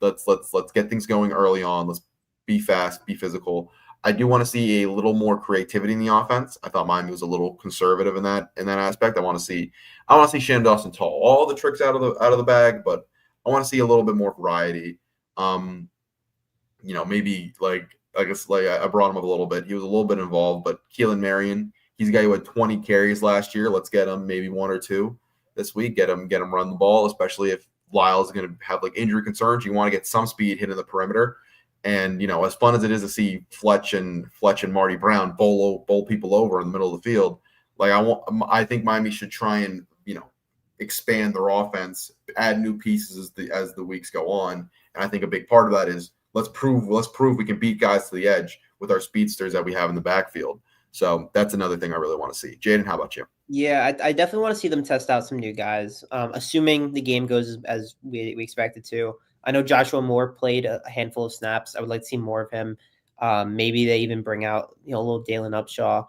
Let's get things going early on. Let's be fast, be physical. I do want to see a little more creativity in the offense. I thought Miami was a little conservative in that aspect. I want to see Shannon Dawson Tall, all the tricks out of the bag, but I want to see a little bit more variety. Maybe I guess I brought him up a little bit. He was a little bit involved, but Keelan Marion, he's a guy who had 20 carries last year. Let's get him maybe 1 or 2 this week. Get him run the ball, especially if Lyle's going to have injury concerns. You want to get some speed hitting the perimeter. And as fun as it is to see Fletch and Marty Brown bowl people over in the middle of the field, I think Miami should try and expand their offense, add new pieces as the weeks go on. And I think a big part of that is let's prove we can beat guys to the edge with our speedsters that we have in the backfield. So that's another thing I really want to see. Jaden, how about you? Yeah, I definitely want to see them test out some new guys, assuming the game goes as we expect it to. I know Joshua Moore played a handful of snaps. I would like to see more of him. Maybe they even bring out a little Dalen Upshaw,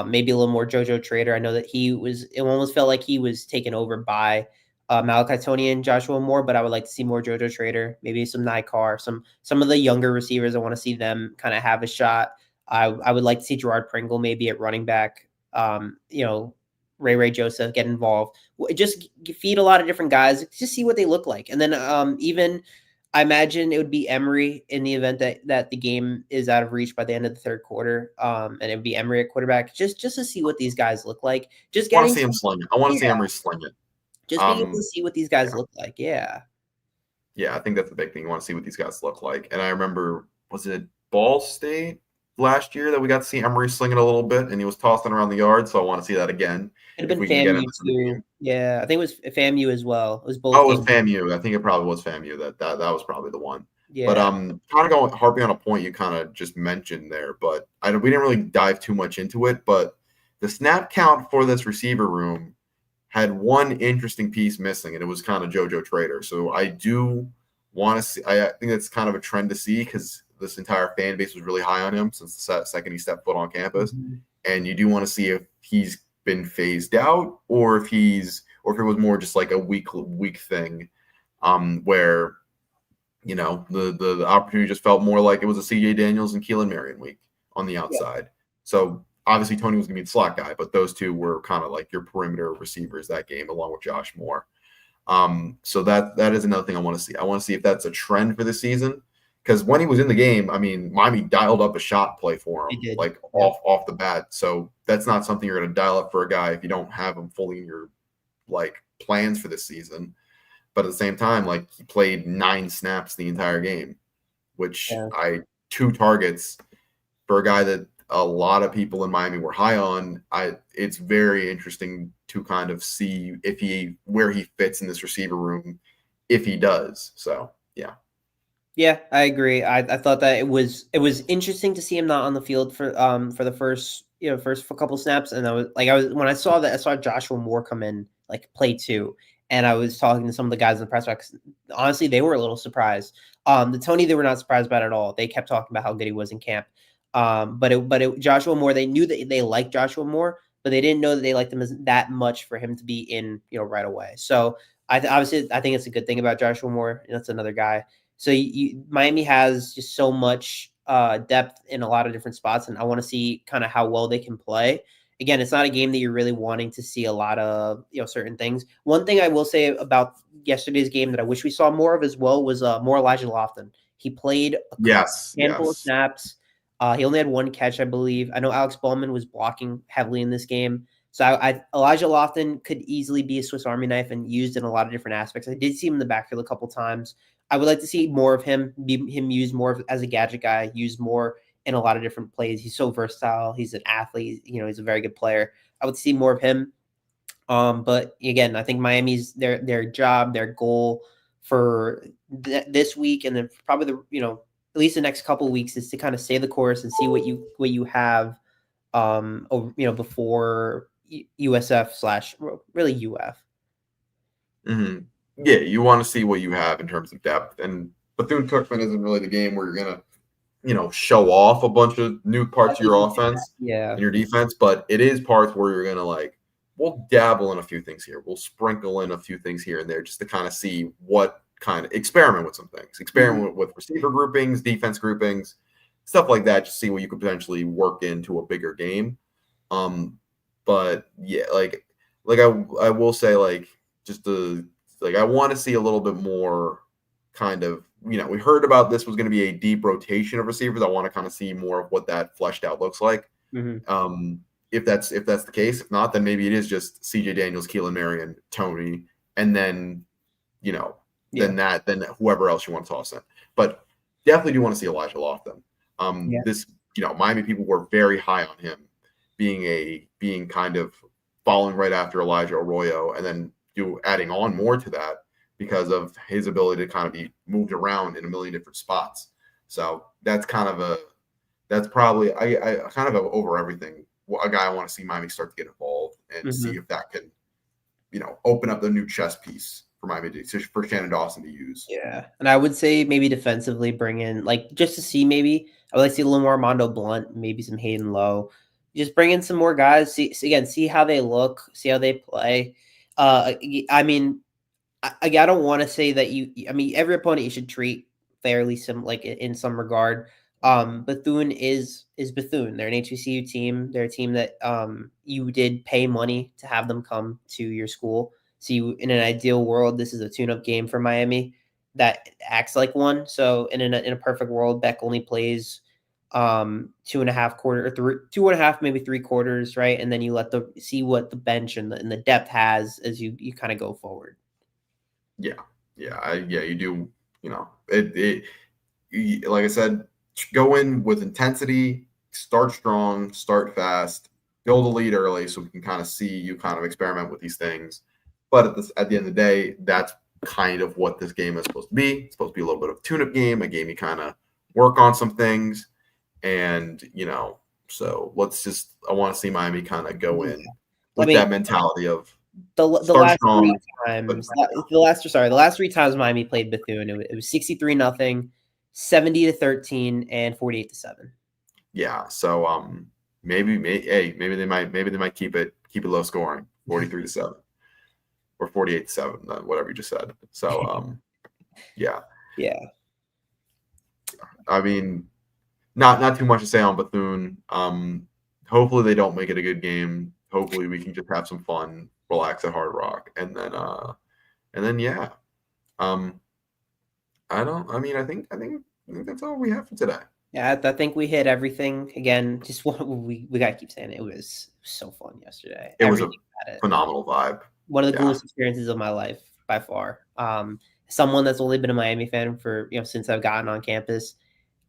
maybe a little more JoJo Trader. I know that it almost felt like he was taken over by Malachi Tony and Joshua Moore, but I would like to see more JoJo Trader, maybe some Nikar, some of the younger receivers. I want to see them kind of have a shot. I would like to see Gerard Pringle maybe at running back. Ray Joseph get involved. Just feed a lot of different guys, just see what they look like. And then even I imagine it would be Emory in the event that the game is out of reach by the end of the third quarter. And it would be Emory at quarterback, just to see what these guys look like. I want to see him sling it. I want to see Emory sling it. Just being able to see what these guys look like. Yeah. Yeah, I think that's the big thing. You want to see what these guys look like. And I remember, was it Ball State last year that we got to see Emory slinging a little bit, and he was tossing around the yard. So I want to see that again. It'd have been FAMU too. Yeah, I think it was FAMU as well. It was both. Oh, it was FAMU. I think it probably was FAMU. That was probably the one. Yeah. But kind of harping on a point you kind of just mentioned there, but we didn't really dive too much into it. But the snap count for this receiver room had one interesting piece missing, and it was kind of JoJo Trader. So I do want to see. I think that's kind of a trend to see because this entire fan base was really high on him since the second he stepped foot on campus, and you do want to see if he's been phased out or if it was more just like a week thing, where the opportunity just felt more like it was a CJ Daniels and Keelan Marion week on the outside. Yeah. So obviously Tony was gonna be the slot guy, but those two were kind of like your perimeter receivers that game, along with Josh Moore. So that is another thing I want to see. I want to see if that's a trend for the season. Because when he was in the game, I mean, Miami dialed up a shot play for him, off the bat. So that's not something you're going to dial up for a guy if you don't have him fully in your plans for this season. But at the same time, he played 9 snaps the entire game, which 2 targets for a guy that a lot of people in Miami were high on. It's very interesting to kind of see where he fits in this receiver room, if he does. So yeah. Yeah, I agree. I thought that it was interesting to see him not on the field for the first couple snaps, and I was when I saw Joshua Moore come in play 2, and I was talking to some of the guys in the press box. Honestly, they were a little surprised. The Tony, they were not surprised about at all. They kept talking about how good he was in camp. But Joshua Moore, they knew that they liked Joshua Moore, but they didn't know that they liked him that much for him to be in right away. So I think it's a good thing about Joshua Moore. That's another guy. So Miami has just so much depth in a lot of different spots, and I want to see kind of how well they can play. Again, it's not a game that you're really wanting to see a lot of certain things. One thing I will say about yesterday's game that I wish we saw more of as well was more Elijah Lofton. He played a handful of snaps. He only had 1 catch, I believe. I know Alex Bowman was blocking heavily in this game. So Elijah Lofton could easily be a Swiss Army knife and used in a lot of different aspects. I did see him in the backfield a couple times. I would like to see more of him, him used more as a gadget guy, used more in a lot of different plays. He's so versatile. He's an athlete. He's a very good player. I would see more of him. But again, I think Miami's their job, their goal for this week, and then probably at least the next couple of weeks, is to kind of stay the course and see what you have, before USF / really UF. Mm-hmm. Yeah, you want to see what you have in terms of depth. And Bethune-Cookman isn't really the game where you're going to, show off a bunch of new parts of your offense and your defense. But it is parts where you're going to we'll dabble in a few things here. We'll sprinkle in a few things here and there just to kind of see what kind of experiment with some things. Experiment with receiver groupings, defense groupings, stuff like that. Just see what you could potentially work into a bigger game. But yeah, I will say just Like, I want to see a little bit more kind of, we heard about this was going to be a deep rotation of receivers. I want to kind of see more of what that fleshed out looks like. Mm-hmm. If that's the case. If not, then maybe it is just CJ Daniels, Keelan Marion, Tony, and then, then whoever else you want to toss in. But definitely do want to see Elijah Lofton. This, Miami people were very high on him being kind of following right after Elijah Arroyo, and then adding on more to that because of his ability to kind of be moved around in a million different spots. So that's probably I kind of have over everything. A guy I want to see Miami start to get involved and see if that can, open up the new chess piece for Miami for Shannon Dawson to use. Yeah, and I would say maybe defensively bring in, like, just to see, maybe I would like to see a little more Armando Blunt, maybe some Hayden Lowe. Just bring in some more guys. See how they look, see how they play. I mean, I don't want to say that every opponent you should treat fairly, in some regard. Bethune is Bethune. They're an HBCU team. They're a team that you did pay money to have them come to your school. So in an ideal world, this is a tune-up game for Miami that acts like one. So in a perfect world, Beck only plays 2.5 quarters, or 2.5, maybe 3 quarters, right? And then you see what the bench and the depth has as you kind of go forward. Yeah, you do. Like I said, go in with intensity, start strong, start fast, build a lead early, so we can kind of see you kind of experiment with these things. But at the end of the day, that's kind of what this game is supposed to be. It's supposed to be a little bit of a tune-up game, a game you kind of work on some things. And, so I want to see Miami kind of go in with that mentality of the last strong, 3 times Miami played Bethune, it was 63-0, 70-13, and 48-7. Yeah. So maybe they might keep it low scoring, 43-7 or 48-7, whatever you just said. So yeah. I mean, not too much to say on Bethune. Hopefully they don't make it a good game. Hopefully we can just have some fun, relax at Hard Rock, and then yeah. I think that's all we have for today. Yeah, I think we hit everything. Again, just we gotta keep saying it. It was so fun yesterday. It was a phenomenal vibe. One of the coolest experiences of my life by far. Someone that's only been a Miami fan for since I've gotten on campus.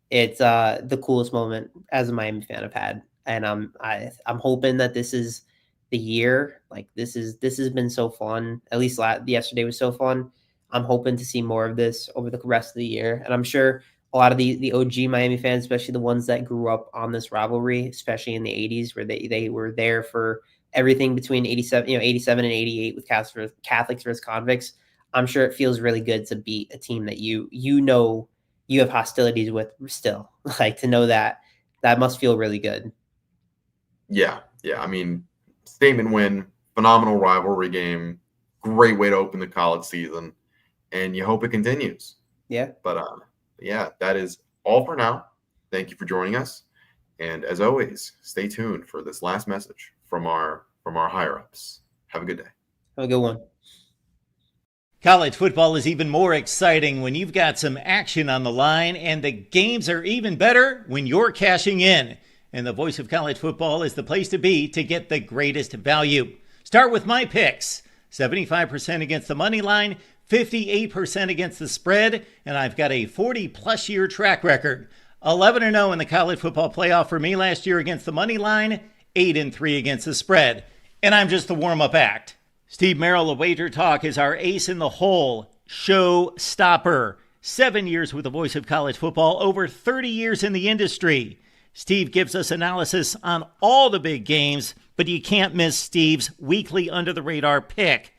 It's the coolest moment as a Miami fan I've had, and I'm hoping that this is the year. Like, this has been so fun. At least yesterday was so fun. I'm hoping to see more of this over the rest of the year, and I'm sure a lot of the OG Miami fans, especially the ones that grew up on this rivalry, especially in the 80s, where they were there for everything between 87 and 88 with Catholics versus convicts. I'm sure it feels really good to beat a team that you have hostilities with still. Like, to know that must feel really good. Yeah. I mean, statement win, phenomenal rivalry game, great way to open the college season, and you hope it continues. Yeah. But yeah, that is all for now. Thank you for joining us, and as always, stay tuned for this last message from our higher ups. Have a good day. Have a good one. College football is even more exciting when you've got some action on the line, and the games are even better when you're cashing in. And the Voice of College Football is the place to be to get the greatest value. Start with my picks. 75% against the money line, 58% against the spread, and I've got a 40-plus year track record. 11-0 in the college football playoff for me last year against the money line, 8-3 against the spread. And I'm just the warm-up act. Steve Merrill of Wager Talk is our ace in the hole, show stopper. 7 years with the Voice of College Football, over 30 years in the industry. Steve gives us analysis on all the big games, but you can't miss Steve's weekly under-the-radar pick.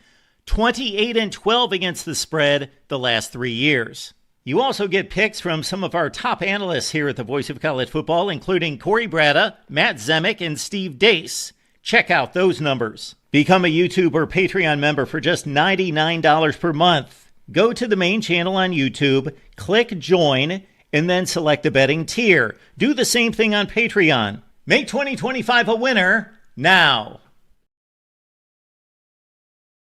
28-12 against the spread the last 3 years. You also get picks from some of our top analysts here at the Voice of College Football, including Corey Bratta, Matt Zemek, and Steve Dace. Check out those numbers. Become a YouTube or Patreon member for just $99 per month. Go to the main channel on YouTube, click join, and then select the betting tier. Do the same thing on Patreon. Make 2025 a winner now.